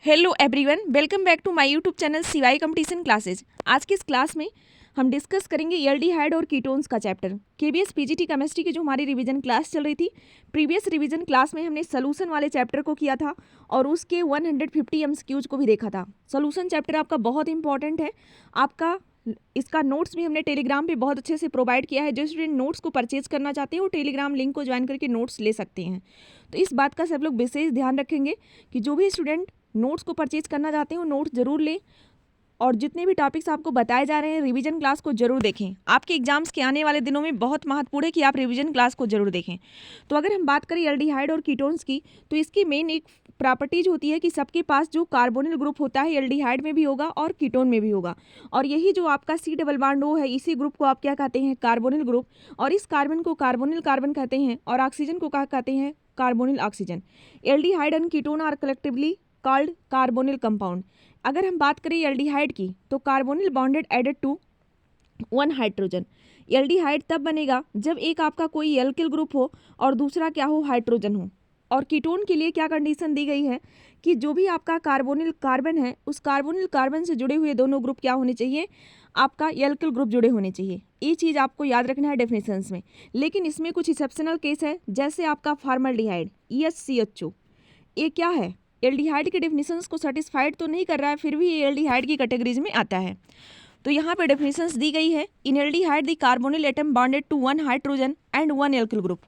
Hello everyone, welcome back to my YouTube channel CY competition classes. आज की इस class में हम डिस्कस करेंगे एल्डिहाइड और कीटोन्स का चैप्टर। केबीएस पीजीटी केमिस्ट्री की जो हमारी रिवीजन क्लास चल रही थी, प्रीवियस रिवीजन क्लास में हमने सोल्यूशन वाले चैप्टर को किया था और उसके 150 एमसीक्यूज को भी देखा था। सोल्यूशन चैप्टर आपका बहुत इंपॉर्टेंट है। आपका इसका नोट्स भी हमने टेलीग्राम पे बहुत अच्छे से प्रोवाइड किया है। जो स्टूडेंट नोट्स को परचेज करना चाहते हैं वो टेलीग्राम लिंक को ज्वाइन करके नोट्स ले सकते हैं। तो इस बात का सब लोग विशेष ध्यान रखेंगे कि जो भी स्टूडेंट नोट्स को परचेज करना चाहते हैं वो नोट्स जरूर लें और जितने भी टॉपिक्स आपको बताए जा रहे हैं रिवीजन क्लास को जरूर देखें। आपके एग्जाम्स के आने वाले दिनों में बहुत महत्वपूर्ण है कि आप रिवीजन क्लास को जरूर देखें। तो अगर हम बात करें एल्डिहाइड और कीटोन्स की, तो इसकी मेन एक प्रॉपर्टीज होती है कि सबके पास जो कार्बोनिल ग्रुप होता है एल्डिहाइड में भी होगा और कीटोन में भी होगा। और यही जो आपका सी डबल बॉन्ड ओ है, इसी ग्रुप को आप क्या कहते हैं, कार्बोनिल ग्रुप। और इस कार्बन को कार्बोनिल कार्बन कहते हैं और ऑक्सीजन को क्या कहते हैं, carbonyl oxygen. Aldehyde and ketone are collectively called carbonyl compound. अगर हम बात करें एल्डिहाइड की, तो carbonyl bonded added to one hydrogen. Aldehyde तब बनेगा जब एक आपका कोई एल्किल ग्रुप हो और दूसरा क्या हो, हाइड्रोजन हो। और कीटोन के लिए क्या कंडीशन दी गई है कि जो भी आपका कार्बोनिल कार्बन है उस कार्बोनिल कार्बन से जुड़े हुए दोनों ग्रुप क्या होने चाहिए, आपका एल्किल ग्रुप जुड़े होने चाहिए। ये चीज़ आपको याद रखना है डेफिनेशंस में। लेकिन इसमें कुछ एक्सेप्शनल केस है, जैसे आपका फॉर्मल्डिहाइड EHCHO। ये क्या है, एल्डिहाइड के डेफिनेशंस को सेटिस्फाइड तो नहीं कर रहा है, फिर भी ये एल्डिहाइड की कैटेगरीज में आता है। तो यहाँ पे डेफिनेशंस दी गई है। In aldehyde the carbonyl atom bonded to one hydrogen and one alkyl group.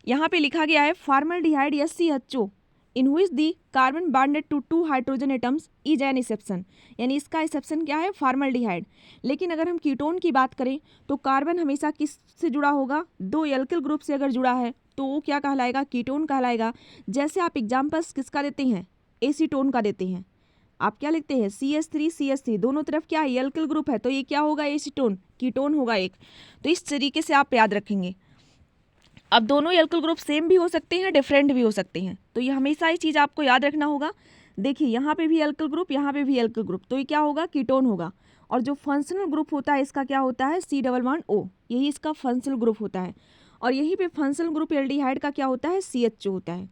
यहाँ पे लिखा गया है formaldehyde SCHO in which the carbon bonded to two hydrogen atoms is an exception. यानी इसका एक्सेप्शन क्या है, फॉर्मल्डिहाइड। लेकिन अगर हम कीटोन की बात करें तो कार्बन हमेशा किस से जुड़ा होगा, दो एल्किल ग्रुप से अगर जुड़ा है तो वो क्या कहलाएगा, कीटोन कहलाएगा। जैसे आप एग्जाम्पल्स किसका देते हैं, एसीटोन का देते हैं। आप क्या लिखते हैं, CH3 दोनों तरफ क्या है, एल्किल ग्रुप है, तो ये क्या होगा, एसीटोन, कीटोन होगा एक। तो इस तरीके से आप याद रखेंगे। अब दोनों एल्किल ग्रुप सेम भी हो सकते हैं, डिफरेंट भी हो सकते हैं, तो ये हमेशा ये चीज़ आपको याद रखना होगा। देखिए यहाँ पे भी एल्किल ग्रुप, यहाँ पे भी एल्किल ग्रुप, तो ये क्या होगा, कीटोन होगा। और जो फंक्शनल ग्रुप होता है इसका क्या होता है, C डबल बॉन्ड O, यही इसका फंक्शनल ग्रुप होता है। और यहीं पे फंक्शनल ग्रुप एल्डिहाइड का क्या होता है, CHO होता है।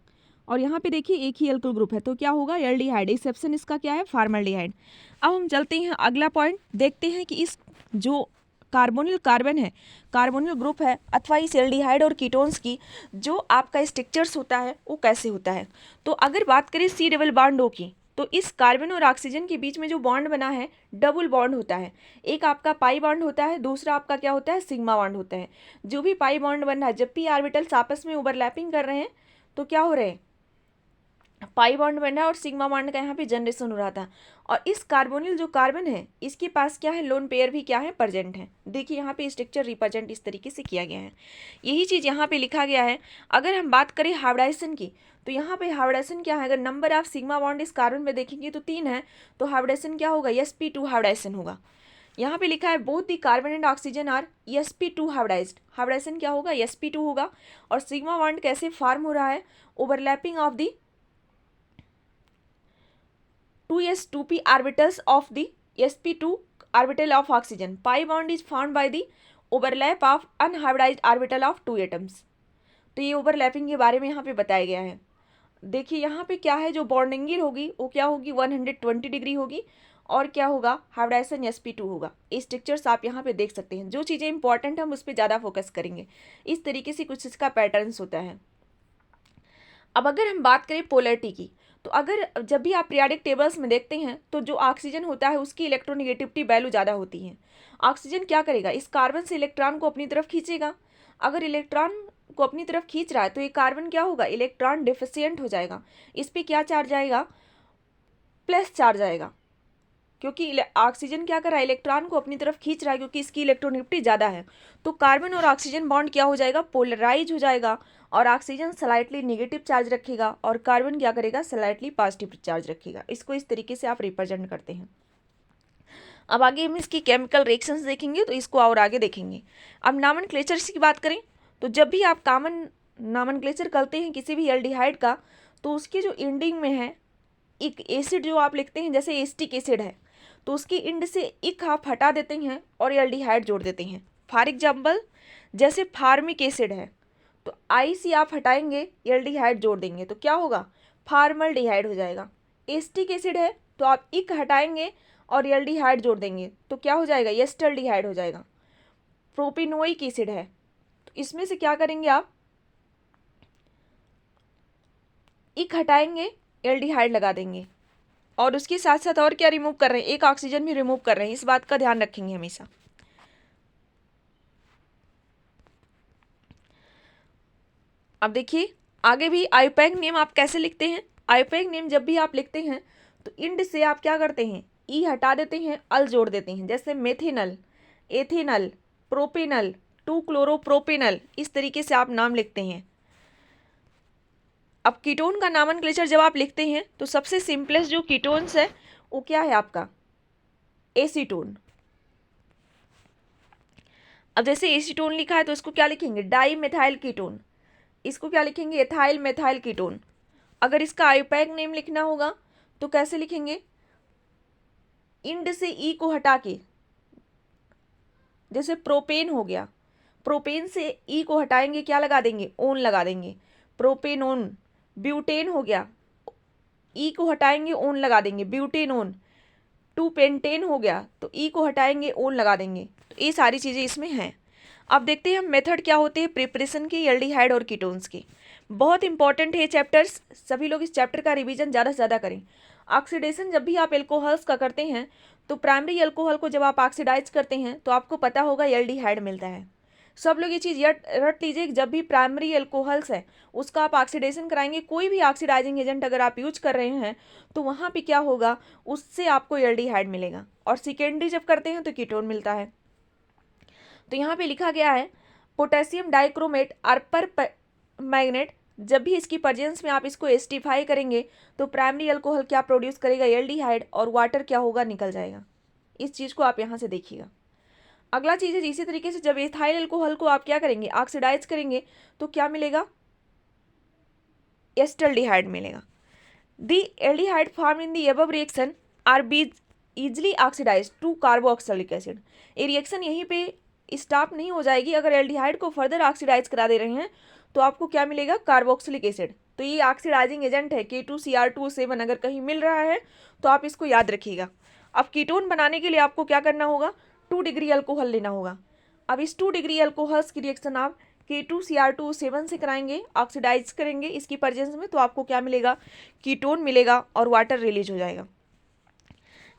और यहाँ पे देखिए एक ही एल्किल ग्रुप है, तो क्या होगा, एल्डिहाइड। एक्सेप्शन इसका क्या है, फॉर्मल्डिहाइड। अब हम चलते हैं अगला पॉइंट, देखते हैं कि इस जो कार्बोनिल कार्बन है, कार्बोनिल ग्रुप है, अथवा इस एल्डिहाइड और कीटोन्स की जो आपका स्ट्रक्चर्स होता है वो कैसे होता है। तो अगर बात करें C डबल बॉन्ड O की, तो इस कार्बन और ऑक्सीजन के बीच में जो बॉन्ड बना है डबल बॉन्ड होता है। एक आपका पाई बॉन्ड होता है, दूसरा आपका क्या होता है, सिग्मा बॉन्ड होता है। जो भी पाई बॉन्ड बन रहा है, जब भी ऑर्बिटल्स आपस में ओवरलैपिंग कर रहे हैं तो क्या हो रहे हैं, पाई बॉन्ड बन रहा है और सिग्मा बॉन्ड का यहाँ पे जनरेशन हो रहा था। और इस कार्बोनिल जो कार्बन है इसके पास क्या है, लोन पेयर भी क्या है, प्रेजेंट है। देखिए यहाँ पे स्ट्रक्चर रिप्रेजेंट इस तरीके से किया गया है। यही चीज़ यहाँ पे लिखा गया है। अगर हम बात करें हाइब्रिडाइजेशन की, तो यहाँ पे हाइब्रिडाइजेशन क्या है, अगर नंबर ऑफ सिग्मा बॉन्ड इस कार्बन में देखेंगे तो 3 है, तो हाइब्रिडाइजेशन क्या होगा, sp2 हाइब्रिडाइजेशन होगा। यहाँ पे लिखा है both the carbon and oxygen are sp2 hybridized. Hybridization क्या होगा, sp2 होगा। और सिग्मा बॉन्ड कैसे फॉर्म हो रहा है, overlapping of the 2s2p orbitals of the sp2 orbital of oxygen. Pi bond is formed by the overlap of unhybridized orbital of 2 atoms. तो ये ओवरलैपिंग के बारे में यहाँ पे बताया गया है। देखिए यहाँ पे क्या है, जो बॉन्डिंग होगी वो क्या होगी, 120 डिग्री होगी। और क्या होगा, हाइब्रिडाइजेशन sp2 होगा। ये स्ट्रक्चर्स आप यहाँ पे देख सकते हैं। जो चीज़ें इंपॉर्टेंट हम उस पर ज़्यादा फोकस करेंगे। इस तरीके से कुछ इसका पैटर्न्स होता है। अब अगर हम बात करें पोलैरिटी की, तो अगर जब भी आप पीरियोडिक टेबल्स में देखते हैं तो जो ऑक्सीजन होता है उसकी इलेक्ट्रोनेगेटिविटी वैल्यू ज़्यादा होती है। ऑक्सीजन क्या करेगा, इस कार्बन से इलेक्ट्रॉन को अपनी तरफ खींचेगा। अगर इलेक्ट्रॉन को अपनी तरफ खींच रहा है तो ये कार्बन क्या होगा, इलेक्ट्रॉन डिफिशियंट हो जाएगा। इस पर क्या चार्ज आएगा, प्लस चार्ज आएगा, क्योंकि ऑक्सीजन क्या कर रहा है, इलेक्ट्रॉन को अपनी तरफ खींच रहा है, क्योंकि इसकी इलेक्ट्रोनेगेटिविटी ज़्यादा है। तो कार्बन और ऑक्सीजन बॉन्ड क्या हो जाएगा, पोलराइज हो जाएगा। और ऑक्सीजन स्लाइटली नेगेटिव चार्ज रखेगा और कार्बन क्या करेगा, स्लाइटली पॉजिटिव चार्ज रखेगा। इसको इस तरीके से आप रिप्रेजेंट करते हैं। अब आगे हम इसकी केमिकल रिएक्शंस देखेंगे, तो इसको और आगे देखेंगे। अब नॉमेनक्लेचर की बात करें, तो जब भी आप कॉमन नॉमेनक्लेचर करते हैं किसी भी एल्डिहाइड का, तो उसकी जो एंडिंग में है एक एसिड जो आप लिखते हैं, जैसे एसिटिक एसिड है, तो उसकी इंड से इक आप हटा देते हैं और एल्डिहाइड जोड़ देते हैं। फॉर एग्जाम्पल जैसे फार्मिक एसिड है, तो आई सी आप हटाएंगे, एल्डिहाइड जोड़ देंगे, तो क्या होगा, फार्मल्डिहाइड हो जाएगा। एस्टिक एसिड है तो आप इक हटाएंगे और एल्डिहाइड जोड़ देंगे तो क्या हो जाएगा, एस्टल्डिहाइड हो जाएगा। प्रोपिनोइक एसिड है तो इसमें से क्या करेंगे आप, इक हटाएंगे एल्डिहाइड लगा देंगे और उसके साथ साथ और क्या रिमूव कर रहे हैं, एक ऑक्सीजन भी रिमूव कर रहे हैं, इस बात का ध्यान रखेंगे हमेशा। अब देखिए आगे भी आयुपैक नेम आप कैसे लिखते हैं। आयुपैक नेम जब भी आप लिखते हैं तो इंड से आप क्या करते हैं, ई हटा देते हैं, अल जोड़ देते हैं, जैसे मेथिनल, एथेनल, प्रोपेनल, 2-क्लोरोप्रोपेनल, इस तरीके से आप नाम लिखते हैं। अब कीटोन का नॉमेनक्लेचर जब आप लिखते हैं तो सबसे सिंपलेस्ट जो कीटोन्स है वो क्या है आपका, एसीटोन। अब जैसे एसीटोन लिखा है तो इसको क्या लिखेंगे, डाई मेथाइल कीटोन, इसको क्या लिखेंगे, एथाइल मेथाइल कीटोन। अगर इसका आयुपैक नेम लिखना होगा तो कैसे लिखेंगे, इंड से ई को हटा के, जैसे प्रोपेन हो गया, प्रोपेन से ई को हटाएंगे, क्या लगा देंगे, ओन लगा देंगे, प्रोपेनोन। ब्यूटेन हो गया, ई को हटाएंगे, ओन लगा देंगे, ब्यूटेनोन। 2-पेंटेन हो गया तो ई को हटाएंगे, ओन लगा देंगे। तो ये सारी चीज़ें इसमें हैं। अब देखते हैं हम मेथड क्या होते हैं प्रिपरेशन के एल्डिहाइड और कीटोन्स के। बहुत इंपॉर्टेंट है चैप्टर्स, सभी लोग इस चैप्टर का रिवीजन ज़्यादा से ज़्यादा करें। ऑक्सीडेशन जब भी आप एल्कोहल्स का करते हैं तो प्राइमरी एल्कोहल को जब आप ऑक्सीडाइज करते हैं तो आपको पता होगा एल्डिहाइड मिलता है। सब लोग ये चीज़ रट लीजिए, जब भी प्राइमरी एल्कोहल्स है उसका आप ऑक्सीडेशन कराएंगे, कोई भी ऑक्सीडाइजिंग एजेंट अगर आप यूज कर रहे हैं तो वहाँ पे क्या होगा, उससे आपको एल्डिहाइड मिलेगा। और सेकेंडरी जब करते हैं तो कीटोन मिलता है। तो यहाँ पे लिखा गया है पोटेशियम डाइक्रोमेट और पर मैग्नेट, जब भी इसकी प्रेजेंस में आप इसको एस्टिफाई करेंगे तो प्राइमरी अल्कोहल क्या प्रोड्यूस करेगा, एल्डिहाइड, और वाटर क्या होगा, निकल जाएगा। इस चीज़ को आप यहाँ से देखिएगा। अगला चीज़ है इसी तरीके से जब एथाइल अल्कोहल को आप क्या करेंगे, ऑक्सीडाइज करेंगे तो क्या मिलेगा, एस्टल्डिहाइड मिलेगा। The aldehyde form in the above reaction are be easily oxidise to carboxylic acid. ये रिएक्शन यहीं पे स्टॉप नहीं हो जाएगी, अगर एल्डिहाइड को फर्दर ऑक्सीडाइज करा दे रहे हैं तो आपको क्या मिलेगा, कार्बोक्सिलिक एसिड। तो ये ऑक्सीडाइजिंग एजेंट है K2Cr2O7, अगर कहीं मिल रहा है तो आप इसको याद रखिएगा। अब कीटोन बनाने के लिए आपको क्या करना होगा, 2 डिग्री अल्कोहल लेना होगा। अब इस 2 डिग्री अल्कोहल्स की रिएक्शन आप K2Cr2O7 से कराएंगे, ऑक्सीडाइज करेंगे इसकी प्रेजेंस में, तो आपको क्या मिलेगा, कीटोन मिलेगा और वाटर रिलीज हो जाएगा।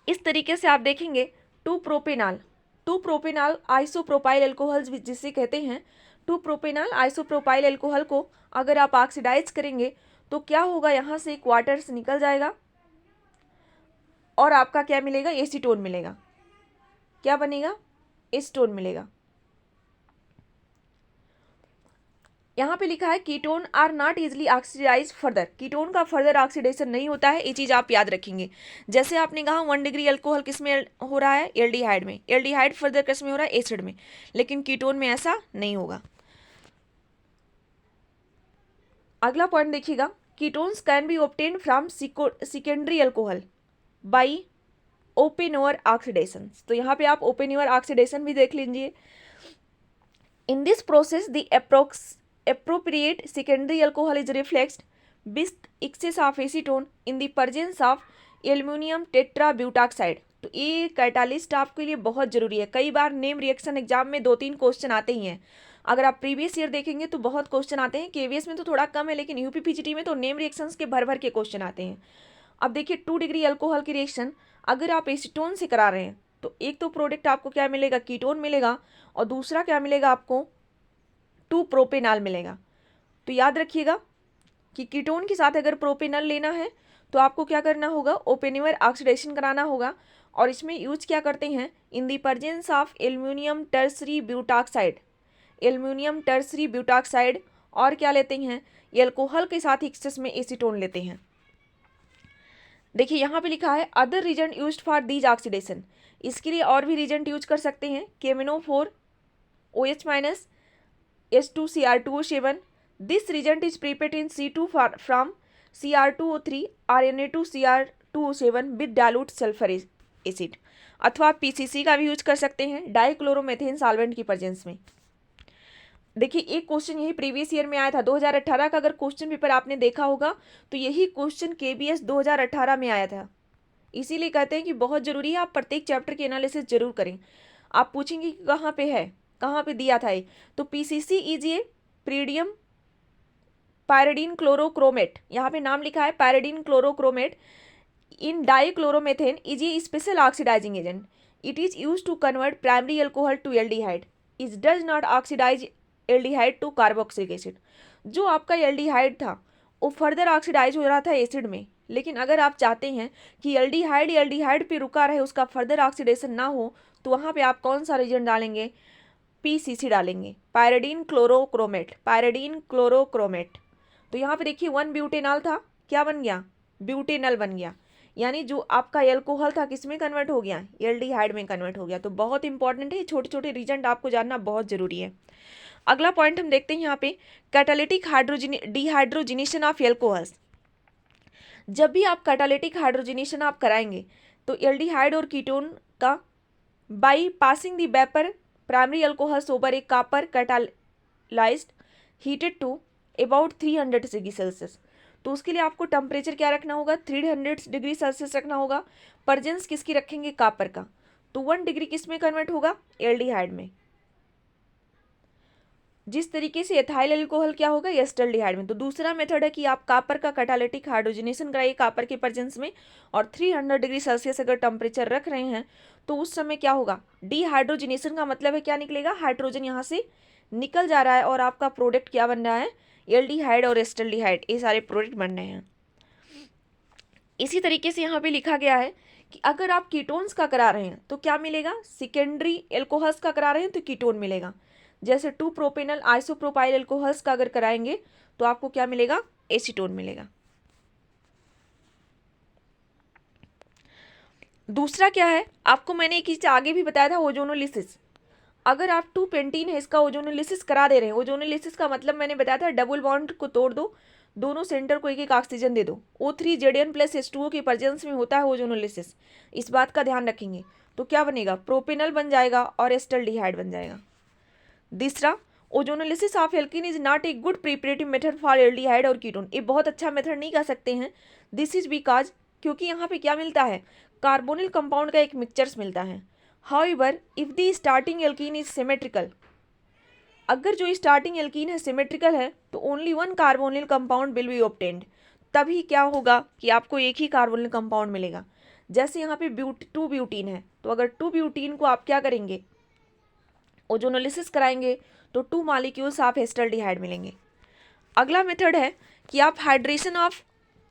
इस तरीके से आप देखेंगे 2-प्रोपेनॉल आइसोप्रोपाइल एल्कोहल जिसे कहते हैं, 2-प्रोपेनॉल आइसोप्रोपाइल एल्कोहल को अगर आप ऑक्सीडाइज करेंगे तो क्या होगा, यहाँ से एक वाटर से निकल जाएगा और आपका क्या मिलेगा, एसीटोन मिलेगा। क्या बनेगा, एसीटोन मिलेगा। यहाँ पे लिखा है ketone are not easily oxidize further, ketone का फर्दर ऑक्सीडेशन नहीं होता है, ये चीज़ आप याद रखेंगे। जैसे आपने कहा 1 डिग्री अल्कोहल किस में हो रहा है, एल्डिहाइड में, एल्डिहाइड फर्दर किस में हो रहा है, एसिड में, लेकिन कीटोन में ऐसा नहीं होगा। अगला पॉइंट देखिएगा, ketones can be obtain from secondary alcohol by Oppenauer oxidation. तो यहाँ पे आप ओपेनओवर ऑक्सीडेशन भी देख लीजिए। In this process the appropriate secondary alcohol is reflexed with excess of acetone in the presence of aluminium tetrabutoxide. तो ये catalyst आपके लिए बहुत ज़रूरी है। कई बार नेम रिएक्शन एग्जाम में 2-3 क्वेश्चन आते ही हैं। अगर आप प्रीवियस ईयर देखेंगे तो बहुत क्वेश्चन आते हैं, केवीएस में तो थोड़ा कम है, लेकिन यूपी पीजीटी में तो नेम रिएक्शंस के भर भर के क्वेश्चन आते हैं। अब देखिए 2 डिग्री अल्कोहल की रिएक्शन अगर आप एसीटोन से करा रहे हैं तो एक तो प्रोडक्ट आपको क्या मिलेगा, कीटोन मिलेगा, और दूसरा क्या मिलेगा आपको, 2-प्रोपेनॉल मिलेगा। तो याद रखिएगा कि कीटोन के साथ अगर प्रोपेनॉल लेना है तो आपको क्या करना होगा, ओपेनओवर ऑक्सीडेशन कराना होगा, और इसमें यूज क्या करते हैं, in the presence of aluminium tertiary butoxide, aluminium tertiary butoxide, और क्या लेते हैं, एल्कोहल के साथ एक्सेस में एसीटोन लेते हैं। देखिए यहाँ पे लिखा है other reason used for these oxidation, इसके लिए और भी रीजन यूज कर सकते हैं, KMnO4 OH- H2Cr2O7, this reagent is prepared in C2 from Cr2O3 or Na2Cr2O7 with dilute sulfur acid, अथवा PCC का भी यूज कर सकते हैं डाइक्लोरोमेथेन सॉल्वेंट की प्रेजेंस में। देखिए एक क्वेश्चन यही प्रीवियस ईयर में आया था 2018 का, अगर क्वेश्चन पेपर आपने देखा होगा तो यही क्वेश्चन केबीएस 2018 में आया था। इसीलिए कहते हैं कि बहुत ज़रूरी है आप प्रत्येक चैप्टर की एनालिसिस जरूर करें। आप पूछेंगे कि कहाँ पे है, कहाँ पे दिया था ये, तो पीसीसी इजिए प्रीडियम पायरिडीन क्लोरोक्रोमेट, यहाँ पे नाम लिखा है pyridine chlorochromate in dichloromethane is a special oxidizing agent. It is use to convert primary alcohol to aldehyde. It does not oxidize aldehyde to carboxylic acid. जो आपका एल्डिहाइड था वो फर्दर ऑक्सीडाइज हो रहा था एसिड में, लेकिन अगर आप चाहते हैं कि एल्डिहाइड पे रुका रहे, उसका फर्दर ऑक्सीडेशन ना हो, तो वहाँ पे आप कौन सा रीजन डालेंगे, पीसीसी डालेंगे, पायरिडीन क्लोरोक्रोमेट, पायरिडीन क्लोरोक्रोमेट। तो यहाँ पे देखिए 1 ब्यूटेनॉल था, क्या बन गया, ब्यूटेनल बन गया, यानी जो आपका एल्कोहल था किस में कन्वर्ट हो गया, एल्डिहाइड में कन्वर्ट हो गया। तो बहुत इंपॉर्टेंट है, छोटे छोटे रीजन आपको जानना बहुत जरूरी है। अगला पॉइंट हम देखते हैं यहाँ पे कैटालिटिक डिहाइड्रोजिनेशन ऑफ एल्कोहल्स। जब भी आप कैटालिटिक हाइड्रोजिनेशन आप कराएंगे तो एल्डिहाइड और कीटोन का by passing the vapour primary alcohols over a copper catalyzed heated to about 300 degree celsius. तो उसके लिए आपको टेम्परेचर क्या रखना होगा, 300 डिग्री सेल्सियस रखना होगा। प्रेजेंस किसकी रखेंगे, कॉपर का, तो 1 डिग्री किस में कन्वर्ट होगा, एल्डिहाइड में। जिस तरीके से एथाइल अल्कोहल क्या होगा, एस्टल्डिहाइड में। तो दूसरा मेथड है कि आप कॉपर का कैटालिटिक हाइड्रोजनेशन कराइए कॉपर के प्रेजेंस में, और 300 डिग्री सेल्सियस अगर टेम्परेचर रख रहे हैं तो उस समय क्या होगा, डिहाइड्रोजनेशन का मतलब है क्या निकलेगा, हाइड्रोजन यहाँ से निकल जा रहा है और आपका प्रोडक्ट क्या बन रहा है, एल्डिहाइड और एस्टल्डिहाइड, ये सारे प्रोडक्ट बन रहे हैं। इसी तरीके से यहाँ पे लिखा गया है कि अगर आप कीटोन्स का करा रहे हैं तो क्या मिलेगा, सेकेंडरी एल्कोहल्स का करा रहे हैं तो कीटोन मिलेगा। जैसे 2 प्रोपेनल आइसोप्रोपाइल एल्कोहल्स का अगर कराएंगे तो आपको क्या मिलेगा, एसीटोन मिलेगा। दूसरा क्या है, आपको मैंने एक चीज आगे भी बताया था, ओजोनोलिसिस। अगर आप 2 पेंटीन है इसका ओजोनोलिसिस करा दे रहे हैं, ओजोनोलिसिस का मतलब मैंने बताया था डबल बॉन्ड को तोड़ दो, दोनों सेंटर को एक एक ऑक्सीजन दे दो, O3 Zn+H2O के प्रेजेंस में होता है ओजोनोलिसिस। इस बात का ध्यान रखेंगे। तो क्या बनेगा, प्रोपेनल बन जाएगा और एस्टल्डिहाइड बन जाएगा। तीसरा, ozonolysis of alkene is not a good preparative method for aldehyde और कीटोन। ये बहुत अच्छा मेथड नहीं कह सकते हैं, दिस इज बिकॉज, क्योंकि यहाँ पे क्या मिलता है, कार्बोनिल कंपाउंड का एक मिक्सचर्स मिलता है। However if the starting alkene is symmetrical, अगर जो स्टार्टिंग एल्कीन है सिमेट्रिकल है तो only 1 carbonyl compound will be obtained, तभी क्या होगा कि आपको एक ही कार्बोनिल कंपाउंड मिलेगा। जैसे यहाँ पे 2 ब्यूटीन है, तो अगर 2 ब्यूटीन को आप क्या करेंगे, ओजोनोलिसिस कराएंगे तो 2 मॉलिक्यूल्स आप एस्टल्डिहाइड मिलेंगे। अगला मेथड है कि आप हाइड्रेशन ऑफ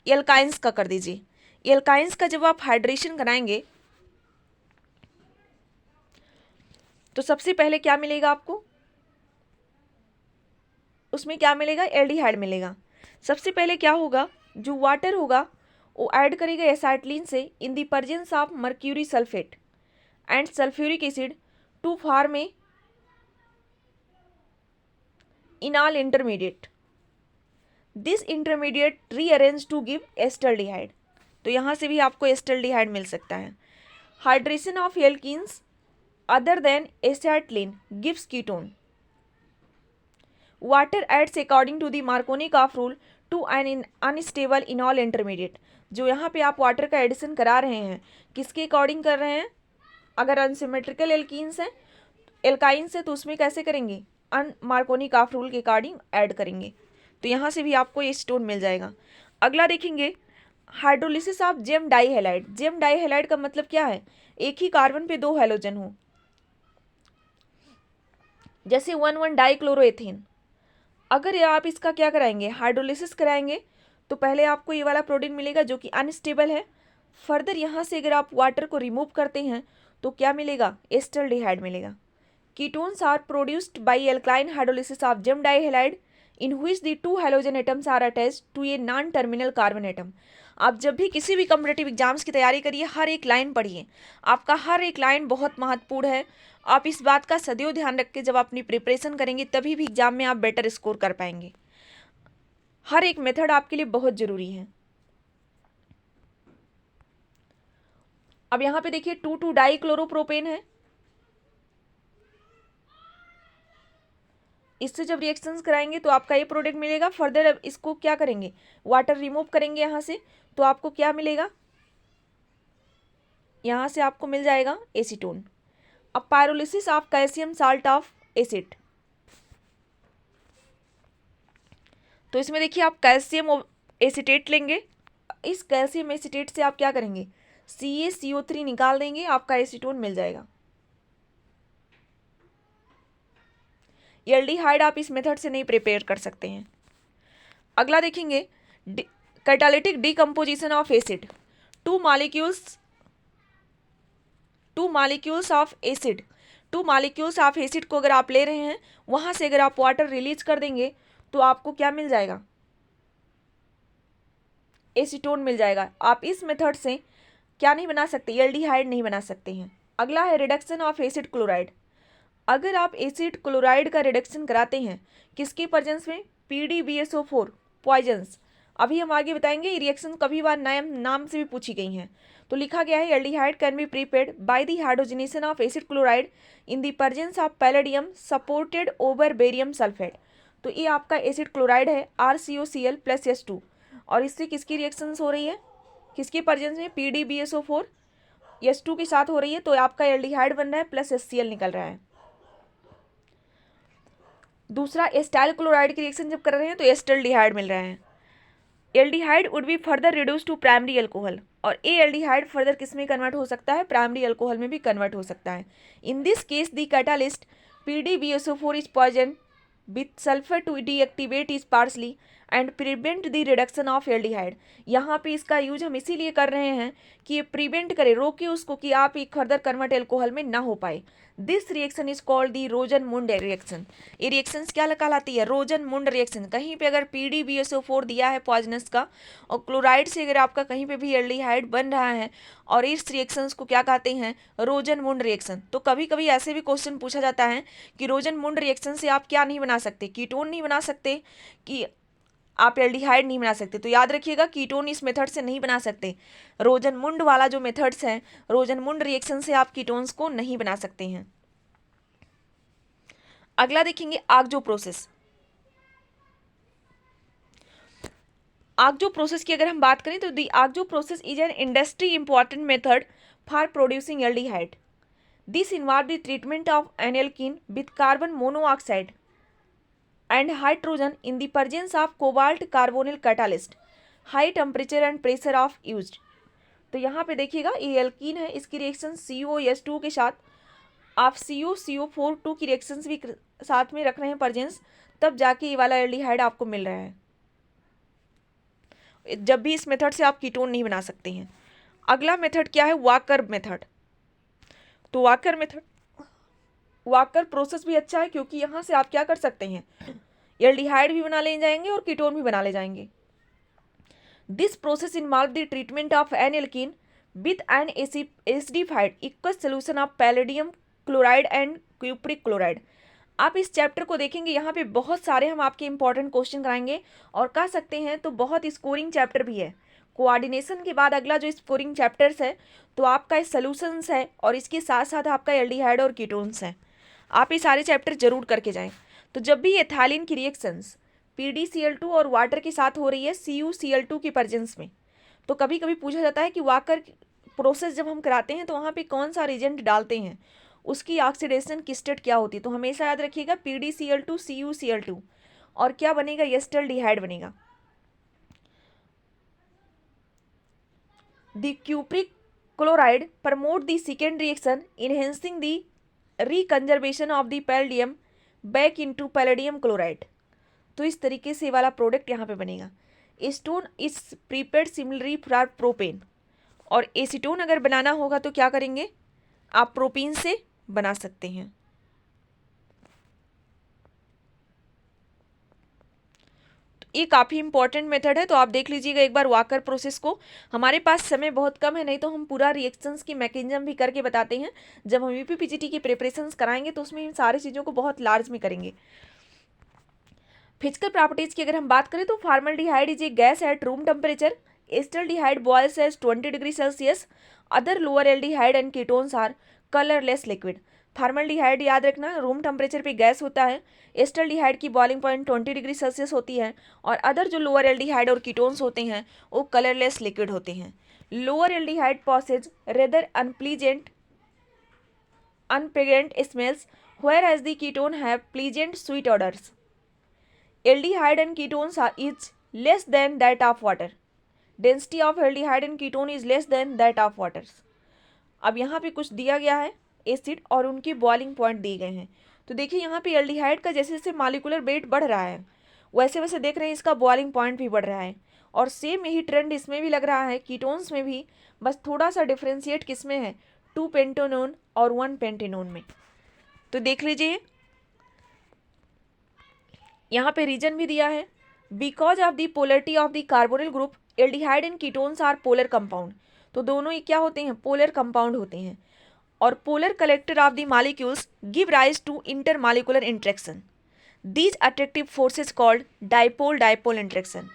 एल्काइंस का कर दीजिए। एल्काइंस का जब आप हाइड्रेशन कराएंगे तो सबसे पहले क्या मिलेगा आपको, उसमें क्या मिलेगा, एल्डिहाइड मिलेगा। सबसे पहले क्या होगा, जो वाटर होगा वो ऐड करेगा एसाइटिलीन से in the presence of mercury sulphate and sulphuric acid to form a enol intermediate. This intermediate rearrange to give acetaldehyde. तो यहाँ से भी आपको एस्टल्डिहाइड मिल सकता है। Hydration of alkenes other than acetylene gives ketone. Water adds according to the Markovnikov rule to an unstable enol intermediate। जो यहाँ पे आप वाटर का एडिशन करा रहे हैं किसके अकॉर्डिंग कर रहे हैं, अगर अनसिमेट्रिकल एल्कीन्स हैं, एल्काइंस है, तो उसमें कैसे करेंगे, मार्कोनिकॉफ रूल के अकॉर्डिंग ऐड करेंगे। तो यहाँ से भी आपको ये स्टोन मिल जाएगा। अगला देखेंगे hydrolysis of gem dihalide. Gem dihalide का मतलब क्या है, एक ही कार्बन पे 2 हैलोजन हो, जैसे 1,1 डाइक्लोरोएथेन। अगर आप इसका क्या कराएंगे, हाइड्रोलिसिस कराएंगे तो पहले आपको ये वाला प्रोटीन मिलेगा जो कि अनस्टेबल है। फर्दर यहाँ से अगर आप वाटर को रिमूव करते हैं तो क्या मिलेगा, एस्टल्डिहाइड मिलेगा। Ketones are produced by alkyne hydrolysis of gem dihalide in which the 2 halogen atoms are attached to a non terminal carbon atom. आप जब भी किसी भी कॉम्पिटिटिव एग्जाम्स की तैयारी करिए, हर एक लाइन पढ़िए, आपका हर एक लाइन बहुत महत्वपूर्ण है। आप इस बात का सदैव ध्यान रख के जब अपनी प्रिपरेशन करेंगे तभी भी एग्जाम में आप बेटर स्कोर कर पाएंगे। हर एक मेथड आपके लिए बहुत जरूरी है। अब यहाँ पे देखिए 2,2 डाइक्लोरोप्रोपेन है, इससे जब रिएक्शंस कराएंगे तो आपका ये प्रोडक्ट मिलेगा। फर्दर अब इसको क्या करेंगे, वाटर रिमूव करेंगे यहाँ से, तो आपको क्या मिलेगा, यहाँ से आपको मिल जाएगा एसीटोन। अब pyrolysis of calcium salt of acid, तो इसमें देखिए आप कैल्शियम एसीटेट लेंगे, इस कैल्शियम एसीटेट से आप क्या करेंगे, CaCO3 निकाल देंगे, आपका एसीटोन मिल जाएगा। एल्डिहाइड आप इस मेथड से नहीं प्रिपेयर कर सकते हैं। अगला देखेंगे catalytic decomposition of acid. Two molecules of acid को अगर आप ले रहे हैं, वहां से अगर आप वाटर रिलीज कर देंगे तो आपको क्या मिल जाएगा, एसीटोन मिल जाएगा। आप इस मेथड से क्या नहीं बना सकते, एल्डिहाइड नहीं बना सकते हैं। अगला है रिडक्शन ऑफ एसिड क्लोराइड। अगर आप एसिड क्लोराइड का रिडक्शन कराते हैं किसके प्रेजेंस में, PdBSO4 पॉइजन्स। अभी हम आगे बताएंगे, ये रिएक्शन कभी बार नाम से भी पूछी गई हैं। तो लिखा गया है aldehyde can be prepared by the hydrogenation of acid chloride in the presence of palladium supported over barium sulphate. तो ये आपका एसिड क्लोराइड है RCOCl + H2, और इससे किसकी रिएक्शंस हो रही है, किसके प्रेजेंस में, PdBSO4 H2 के साथ हो रही है, तो आपका एल्डिहाइड बन रहा है प्लस HCl निकल रहा है। दूसरा एस्टाइल क्लोराइड की रिएक्शन जब कर रहे हैं तो एस्टल्डिहाइड मिल रहा है। Aldehyde would be further reduce to primary alcohol, और ए एल्डिहाइड फर्दर किस में कन्वर्ट हो सकता है, प्राइमरी अल्कोहल में भी कन्वर्ट हो सकता है। In this case the catalyst PdBSO4 is poison with sulphur to deactivate is partly and prevent the reduction of aldehyde. यहाँ पे इसका यूज हम इसीलिए कर रहे हैं कि ये प्रिवेंट करे, रोके उसको कि आप एक फर्दर कन्वर्ट एल्कोहल में ना हो पाए। This reaction is called the Rosenmund reaction. ये रिएक्शंस क्या कहलाती है, रोजन-मुंड रिएक्शन। कहीं पे अगर PdBSO4 दिया है पॉइजनस का, और क्लोराइड से अगर आपका कहीं पे भी एल्डिहाइड बन रहा है, और इस रिएक्शंस को क्या कहते हैं, रोजन-मुंड रिएक्शन। तो कभी कभी ऐसे भी क्वेश्चन पूछा जाता है कि रोजन-मुंड रिएक्शन से आप क्या नहीं बना सकते, कीटोन नहीं बना सकते, कि आप एल्डिहाइड नहीं बना सकते। तो याद रखिएगा कीटोन इस मेथड से नहीं बना सकते। रोजन-मुंड वाला जो मेथड्स है, रोजन-मुंड रिएक्शन से आप कीटोन्स को नहीं बना सकते हैं। अगला देखेंगे आगजो प्रोसेस। आगजो प्रोसेस की अगर हम बात करें तो the oxo process is an industry important method for producing aldehyde. This involve the treatment of an alkene with carbon monoxide and hydrogen in the presence of cobalt carbonyl catalyst, high temperature and pressure of used। तो यहाँ पे देखिएगा ये alkene है, इसकी reaction COS2 के साथ आप COCO4 की रिएक्शंस भी साथ में रख रहे हैं प्रेजेंस, तब जाके ये वाला एल्डिहाइड आपको मिल रहा है। जब भी इस मेथड से आप कीटोन नहीं बना सकते हैं। अगला मेथड क्या है, वाकर मेथड। तो वाकर प्रोसेस भी अच्छा है, क्योंकि यहाँ से आप क्या कर सकते हैं, एल्डिहाइड भी बना ले जाएंगे और कीटोन भी बना ले जाएंगे। This process involve the treatment of an alkene with an acidified equals solution of palladium chloride and cupric chloride. आप इस चैप्टर को देखेंगे, यहाँ पे बहुत सारे हम आपके इंपॉर्टेंट क्वेश्चन कराएंगे, और कह सकते हैं तो बहुत स्कोरिंग चैप्टर भी है। कोऑर्डिनेशन के बाद अगला जो स्कोरिंग चैप्टर्स है, तो आपका सॉल्यूशंस है, और इसके साथ साथ आपका एल्डिहाइड और कीटोन्स हैं। आप ये सारे चैप्टर जरूर करके जाएं। तो जब भी एथालीन की रिएक्शंस PdCl2 और वाटर के साथ हो रही है CuCl2 की प्रेजेंस में, तो कभी कभी पूछा जाता है कि वाकर प्रोसेस जब हम कराते हैं तो वहाँ पे कौन सा रिएजेंट डालते हैं, उसकी ऑक्सीडेशन की स्टेट क्या होती है। तो हमेशा याद रखिएगा PdCl2 CuCl2, और क्या बनेगा, एस्टल्डिहाइड बनेगा। The cupric chloride promote the second reaction enhancing the reconservation of the palladium back into palladium chloride. तो इस तरीके से वाला प्रोडक्ट यहाँ पे बनेगा। Acetone is prepared similarly for propene, और एसीटोन अगर बनाना होगा तो क्या करेंगे, आप प्रोपीन से बना सकते हैं। ये काफ़ी इंपॉर्टेंट मेथड है, तो आप देख लीजिएगा एक बार वाकर प्रोसेस को। हमारे पास समय बहुत कम है, नहीं तो हम पूरा रिएक्शंस की मैकेनिज्म भी करके बताते हैं। जब हम UPPGT की प्रिपरेशंस कराएंगे तो उसमें इन सारी चीज़ों को बहुत लार्ज में करेंगे। फिजिकल प्रॉपर्टीज की अगर हम बात करें तो formaldehyde is a gas at room temperature, acetaldehyde boils at 20 degree celsius, other lower aldehyde and ketones are colourless liquid. Formaldehyde याद रखना रूम टेम्परेचर पे गैस होता है। एस्टल्डिहाइड की बॉइलिंग पॉइंट 20 डिग्री सेल्सियस होती है। और अदर जो लोअर एल्डिहाइड और कीटोन्स होते हैं वो कलरलेस लिक्विड होते हैं। Lower aldehyde possess rather unpleasant unpleasant smells, whereas the ketone have pleasant sweet odors. Aldehyde and ketones is less than that of water. Density of aldehyde and ketone is less than that of water. अब यहाँ पे कुछ दिया गया है acid और उनकी boiling point दिए गए हैं। तो देखिए यहाँ पे एल्डिहाइड का जैसे जैसे मॉलिक्यूलर वेट बढ़ रहा है वैसे वैसे देख रहे हैं इसका बॉइलिंग पॉइंट भी बढ़ रहा है। और सेम यही ट्रेंड इसमें भी लग रहा है कीटोन्स में भी, बस थोड़ा सा डिफ्रेंशिएट किस में है 2 पेंटेनोन और 1 पेंटेनोन में। तो देख लीजिए यहाँ पे रीजन भी दिया है because of the polarity of the carbonyl group aldehyde and ketones are polar compound. तो दोनों ही क्या होते हैं पोलर कंपाउंड होते हैं। और polar collector of the molecules give rise to intermolecular interaction. These attractive forces called dipole dipole interaction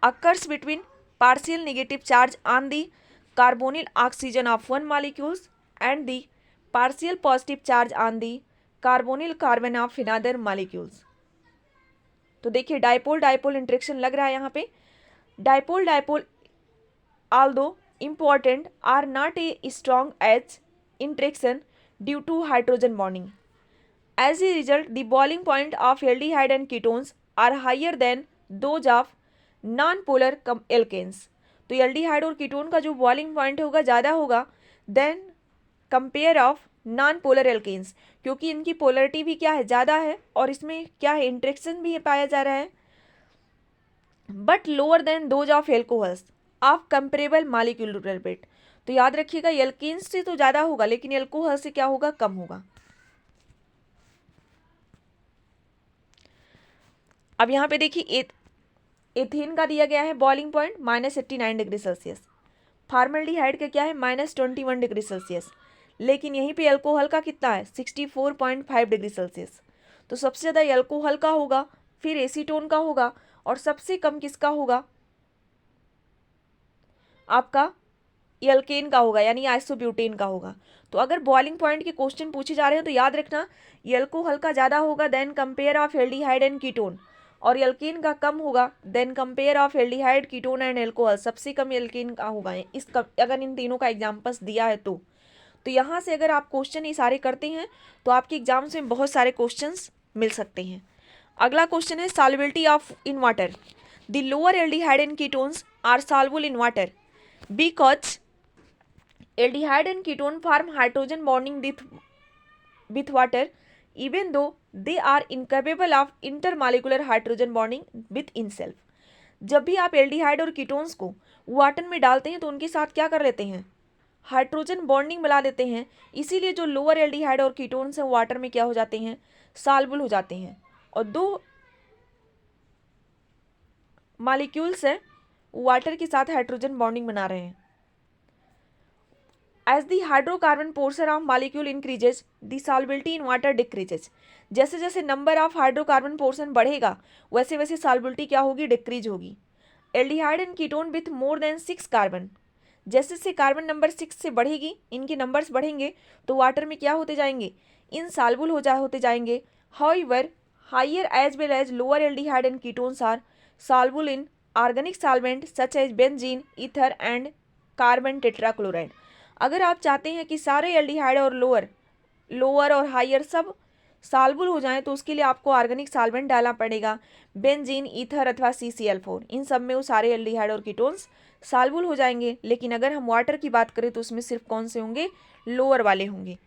occurs between partial negative charge on the carbonyl oxygen of one molecules and the partial positive charge on the carbonyl carbon of another molecules। तो देखिए dipole dipole interaction लग रहा है यहाँ पे। Dipole dipole although important are not a strong edge interaction due to hydrogen bonding. As a result, the boiling point of aldehyde and ketones are higher than those of non polar alkanes. तो aldehyde और ketone का जो boiling point होगा ज़्यादा होगा than compare of non polar alkanes, क्योंकि इनकी polarity भी क्या है ज़्यादा है और इसमें क्या है इंट्रेक्शन भी पाया जा रहा है। But lower than those of alcohols of comparable molecular weight. तो याद रखिएगा एल्केन्स से तो ज़्यादा होगा लेकिन एल्कोहल से क्या होगा कम होगा। अब यहाँ पे देखिए एथेन का दिया गया है boiling point -89 degree Celsius. Formaldehyde का क्या है -21 डिग्री सेल्सियस। लेकिन यहीं पे अल्कोहल का कितना है 64.5 डिग्री सेल्सियस। तो सबसे ज़्यादा अल्कोहल का होगा, फिर एसीटोन का होगा और सबसे कम किसका होगा आपका एल्केन का होगा यानी आइसोब्यूटेन का होगा। तो अगर बॉइलिंग पॉइंट के क्वेश्चन पूछे जा रहे हैं तो याद रखना अल्कोहल का ज़्यादा होगा than compare of aldehyde and ketone, और एल्केन का कम होगा than compare of aldehyde ketone and alcohol, सबसे कम एल्केन का होगा अगर इन तीनों का एग्जाम्पल्स दिया है तो यहाँ से अगर आप क्वेश्चन ये सारे करते हैं तो आपके एग्जाम्स में बहुत सारे क्वेश्चंस मिल सकते हैं। अगला क्वेश्चन है solubility of in water. The lower aldehyde and ketones are soluble in water because aldehyde and ketone form hydrogen bonding with water even though they are incapable of intermolecular hydrogen bonding with itself। जब भी आप aldehyde और ketones को water में डालते हैं तो उनके साथ क्या कर लेते हैं हाइड्रोजन बॉन्डिंग मिला देते हैं, इसीलिए जो लोअर एल्डिहाइड और कीटोन्स हैं वाटर में क्या हो जाते हैं सॉल्युबल हो जाते हैं। और दो मॉलिक्यूल्स हैं वाटर के साथ हाइड्रोजन बॉन्डिंग बना रहे हैं। As the hydrocarbon portion of molecule increases, the solubility in water decreases। जैसे जैसे नंबर ऑफ हाइड्रोकार्बन पोर्शन बढ़ेगा वैसे वैसे सॉल्युबिलिटी क्या होगी डिक्रीज होगी। Aldehyde and ketone with more than 6 carbon, जैसे जैसे कार्बन नंबर 6 से बढ़ेगी इनके नंबर्स बढ़ेंगे तो वाटर में क्या होते जाएंगे इनसॉल्युबल होते जाएंगे। However higher as well as lower aldehyde and ketones are soluble in organic solvent such as benzene ether and carbon tetrachloride. अगर आप चाहते हैं कि सारे एल्डिहाइड और लोअर और हायर सब सॉल्युबल हो जाएं तो उसके लिए आपको ऑर्गेनिक सॉल्वेंट डालना पड़ेगा बेंजीन ईथर अथवा CCl4। इन सब में वो सारे एल्डिहाइड और कीटोन्स सॉल्युबल हो जाएंगे। लेकिन अगर हम वाटर की बात करें तो उसमें सिर्फ कौन से होंगे लोअर वाले होंगे।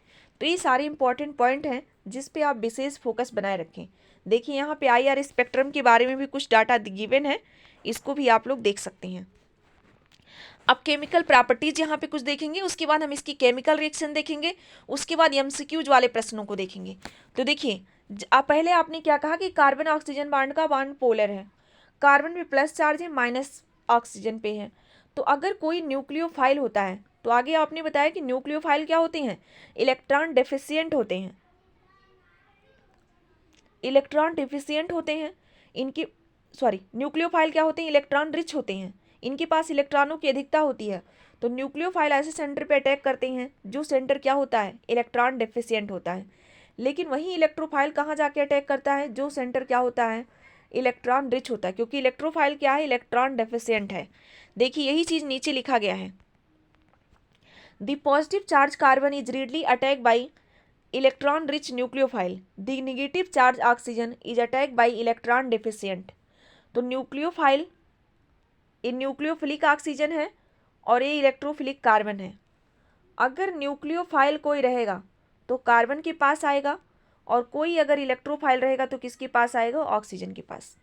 तो ये सारे इंपॉर्टेंट पॉइंट हैं जिस पे आप विशेष फोकस बनाए रखें। देखिए यहाँ पे IR स्पेक्ट्रम के बारे में भी कुछ डाटा गिवन है, इसको भी आप लोग देख सकते हैं। अब केमिकल प्रॉपर्टीज यहाँ पे कुछ देखेंगे, उसके बाद हम इसकी केमिकल रिएक्शन देखेंगे, उसके बाद MCQs वाले प्रश्नों को देखेंगे। तो देखिए पहले आपने क्या कहा कि कार्बन ऑक्सीजन बॉन्ड का बॉन्ड पोलर है, कार्बन पे प्लस चार्ज है माइनस ऑक्सीजन पे है। तो अगर कोई न्यूक्लियोफाइल होता है तो आगे आपने बताया कि न्यूक्लियोफाइल क्या होते हैं इलेक्ट्रॉन डेफिशिएंट होते हैं, इलेक्ट्रॉन डिफिशिएंट होते हैं इनकी न्यूक्लियोफाइल क्या होते हैं इलेक्ट्रॉन रिच होते हैं, इनके पास इलेक्ट्रॉनों की अधिकता होती है। तो न्यूक्लियोफाइल ऐसे सेंटर पे अटैक करते हैं जो सेंटर क्या होता है, इलेक्ट्रॉन डेफिशिएंट होता है। लेकिन वही इलेक्ट्रोफाइल कहाँ जाके अटैक करता है, जो सेंटर क्या होता है, इलेक्ट्रॉन रिच होता है, क्योंकि इलेक्ट्रोफाइल क्या है, इलेक्ट्रॉन डेफिशिएंट है। देखिए यही चीज नीचे लिखा गया है, the positive charge carbon is readily attack by electron rich nucleophile, the negative charge oxygen is attack by electron deficient. तो न्यूक्लियोफाइल ये न्यूक्लियोफिलिक ऑक्सीजन है और ये इलेक्ट्रोफिलिक कार्बन है। अगर न्यूक्लियोफाइल कोई रहेगा तो कार्बन के पास आएगा, और कोई अगर इलेक्ट्रोफाइल रहेगा तो किसके पास आएगा, ऑक्सीजन के पास।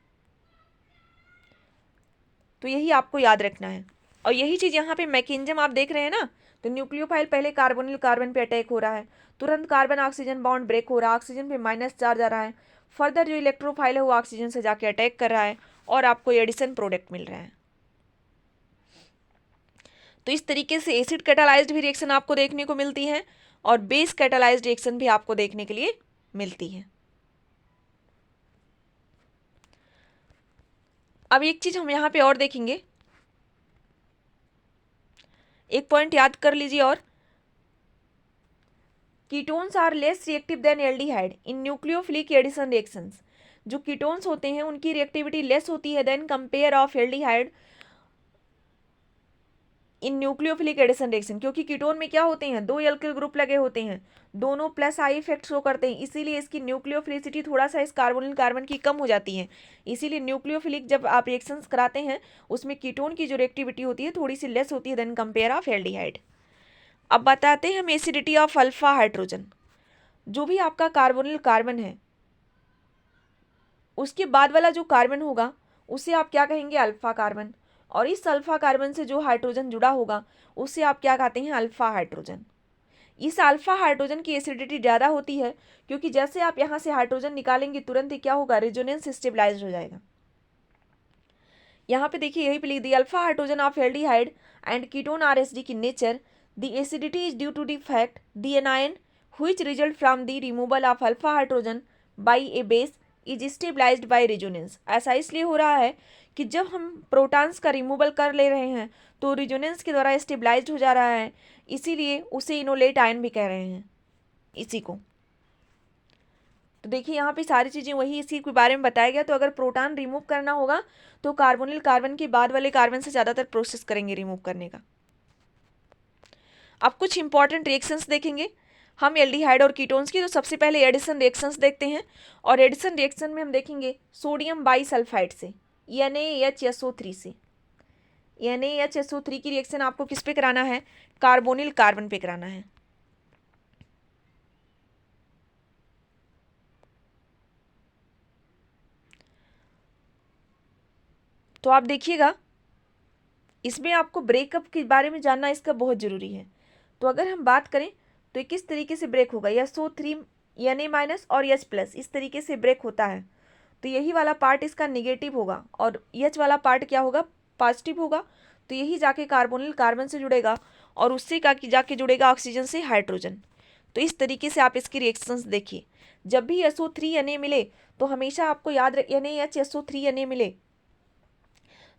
तो यही आपको याद रखना है। और यही चीज़ यहाँ पे मैकेनिज्म आप देख रहे हैं ना, तो न्यूक्लियोफाइल पहले कार्बोनिल कार्बन पे अटैक हो रहा है, तुरंत कार्बन ऑक्सीजन बॉन्ड ब्रेक हो रहा है, ऑक्सीजन पे माइनस चार्ज आ रहा है, फर्दर जो इलेक्ट्रोफाइल है वो ऑक्सीजन से जाके अटैक कर रहा है और आपको एडिशन प्रोडक्ट मिल रहा है। तो इस तरीके से एसिड कैटालाइज्ड भी रिएक्शन आपको देखने को मिलती है और बेस कैटालाइज्ड रिएक्शन भी आपको देखने के लिए मिलती है। अब एक चीज हम यहाँ पे और देखेंगे, एक पॉइंट याद कर लीजिए, और ketones are less reactive than aldehyde in nucleophilic addition reactions. जो कीटोन्स होते हैं उनकी रिएक्टिविटी लेस होती है than compare of aldehyde in nucleophilic addition reaction, क्योंकि कीटोन में क्या होते हैं, दो एल्किल ग्रुप लगे होते हैं, दोनों प्लस आई इफेक्ट शो करते हैं, इसीलिए इसकी न्यूक्लियोफिलिसिटी थोड़ा सा इस कार्बोनिल कार्बन की कम हो जाती है। इसीलिए न्यूक्लियोफिलिक जब आप रिएक्शंस कराते हैं उसमें कीटोन की जो रिएक्टिविटी होती है थोड़ी सी लेस होती है देन कंपेयर ऑफ एल्डिहाइड। अब बताते हैं हम एसिडिटी ऑफ अल्फा हाइड्रोजन। जो भी आपका कार्बोनिल कार्बन है उसके बाद वाला जो कार्बन होगा उसे आप क्या कहेंगे, अल्फा कार्बन, और इस अल्फा कार्बन से जो हाइड्रोजन जुड़ा होगा उसे आप क्या कहते हैं, अल्फा हाइड्रोजन। इस अल्फा हाइड्रोजन की एसिडिटी ज़्यादा होती है क्योंकि जैसे आप यहाँ से हाइड्रोजन निकालेंगे तुरंत ही क्या होगा, रेजोनेंस स्टेबलाइज हो जाएगा। यहाँ पे देखिए यही पे लिख दी, alpha hydrogen of aldehyde and ketone are acidic nature, the acidity is due to the fact the anion which result from the removal of alpha hydrogen by a base is stabilised by resonance. ऐसा इसलिए हो रहा है कि जब हम protons का removal कर ले रहे हैं तो रेजोनेंस के द्वारा स्टेबलाइज्ड हो जा रहा है, इसीलिए उसे इनोलेट आयन भी कह रहे हैं इसी को। तो देखिए यहाँ पे सारी चीज़ें वही इसी के बारे में बताया गया। तो अगर प्रोटॉन रिमूव करना होगा तो कार्बोनिल कार्बन के बाद वाले कार्बन से ज़्यादातर प्रोसेस करेंगे रिमूव करने का। अब कुछ इंपॉर्टेंट रिएक्शंस देखेंगे हम एल्डिहाइड और कीटोन्स की। तो सबसे पहले एडिशन रिएक्शंस देखते हैं, और एडिशन रिएक्शन में हम देखेंगे सोडियम बाईसल्फाइड से NaHSO3 से। NaHSO3 की रिएक्शन आपको किस पे कराना है, कार्बोनिल कार्बन पे कराना है। तो आप देखिएगा इसमें आपको ब्रेकअप के बारे में जानना इसका बहुत ज़रूरी है। तो अगर हम बात करें तो किस तरीके से ब्रेक होगा, SO3 Na- और H+ इस तरीके से ब्रेक होता है। तो यही वाला पार्ट इसका नेगेटिव होगा और H वाला पार्ट क्या होगा, पॉजिटिव होगा। तो यही जाके कार्बोनिल कार्बन से जुड़ेगा और उससे जाके जुड़ेगा ऑक्सीजन से हाइड्रोजन। तो इस तरीके से आप इसकी रिएक्शंस देखिए। जब भी SO3 Na मिले तो हमेशा आपको याद रख NaHSO3 Na मिले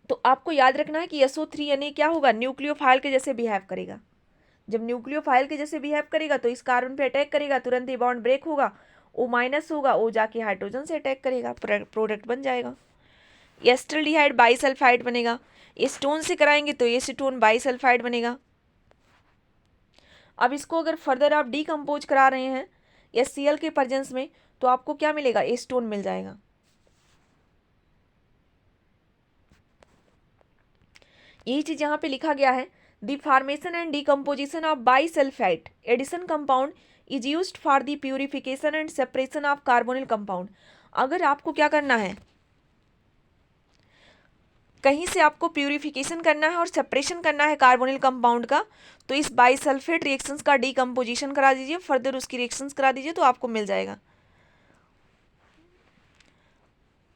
तो आपको याद रखना है कि SO3 Na क्या होगा, न्यूक्लियोफाइल के जैसे बिहेव करेगा। जब न्यूक्लियोफाइल के जैसे बिहेव करेगा तो इस कार्बन पे अटैक करेगा, तुरंत ही बॉन्ड ब्रेक होगा, O- होगा, O जाके हाइड्रोजन से अटैक करेगा, प्रोडक्ट बन जाएगा। एस्टल्डिहाइड बाईसल्फाइड बनेगा, एस्टोन से कराएंगे तो एसीटोन बाईसल्फाइड बनेगा। अब इसको अगर फर्दर आप डीकम्पोज करा रहे हैं HCl के प्रेजेंस में तो आपको क्या मिलेगा, एस्टोन मिल जाएगा। यही चीज यहाँ पे लिखा गया है, the formation and decomposition of bisulphite addition compound is used for the purification and separation of carbonyl compound. अगर आपको क्या करना है, कहीं से आपको प्यूरिफिकेशन करना है और सेपरेशन करना है कार्बोनिल कंपाउंड का, तो इस बाईसल्फेट रिएक्शंस का डीकम्पोजिशन करा दीजिए, फर्दर उसकी रिएक्शंस करा दीजिए तो आपको मिल जाएगा।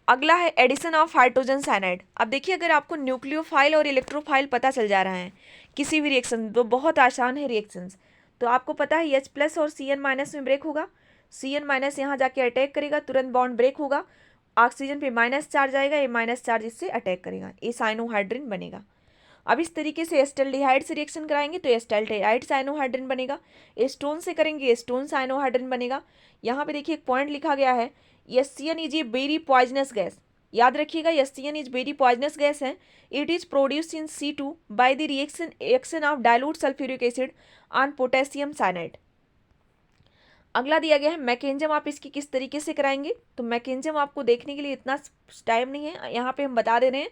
अगला है एडिशन ऑफ हाइड्रोजन साइनाइड। अब देखिए अगर आपको न्यूक्लियोफाइल और इलेक्ट्रोफाइल पता चल जा रहा है किसी भी रिएक्शन, तो बहुत आसान है रिएक्शंस। तो आपको पता है H+ और Cn- में ब्रेक होगा, Cn- यहाँ जाके अटैक करेगा, तुरंत बॉन्ड ब्रेक होगा, ऑक्सीजन पे माइनस चार्ज आएगा, ये माइनस चार्ज इससे अटैक करेगा, ये साइनोहाइड्रिन बनेगा। अब इस तरीके से एस्टल्डिहाइड से रिएक्शन कराएंगे तो एस्टल्डिहाइड साइनोहाइड्रिन बनेगा, एस्टोन से करेंगे एस्टोन साइनोहाइड्रिन बनेगा। यहाँ पे देखिए एक पॉइंट लिखा गया है, SCN is a very poisonous gas. याद रखिएगा SCN is very poisonous gas है। It is produce in C2 by the reaction action of dilute sulphuric acid on potassium cyanide. अगला दिया गया है मैकेनिज्म, आप इसकी किस तरीके से कराएंगे। तो मैकेनिज्म आपको देखने के लिए इतना टाइम नहीं है, यहाँ पे हम बता दे रहे हैं,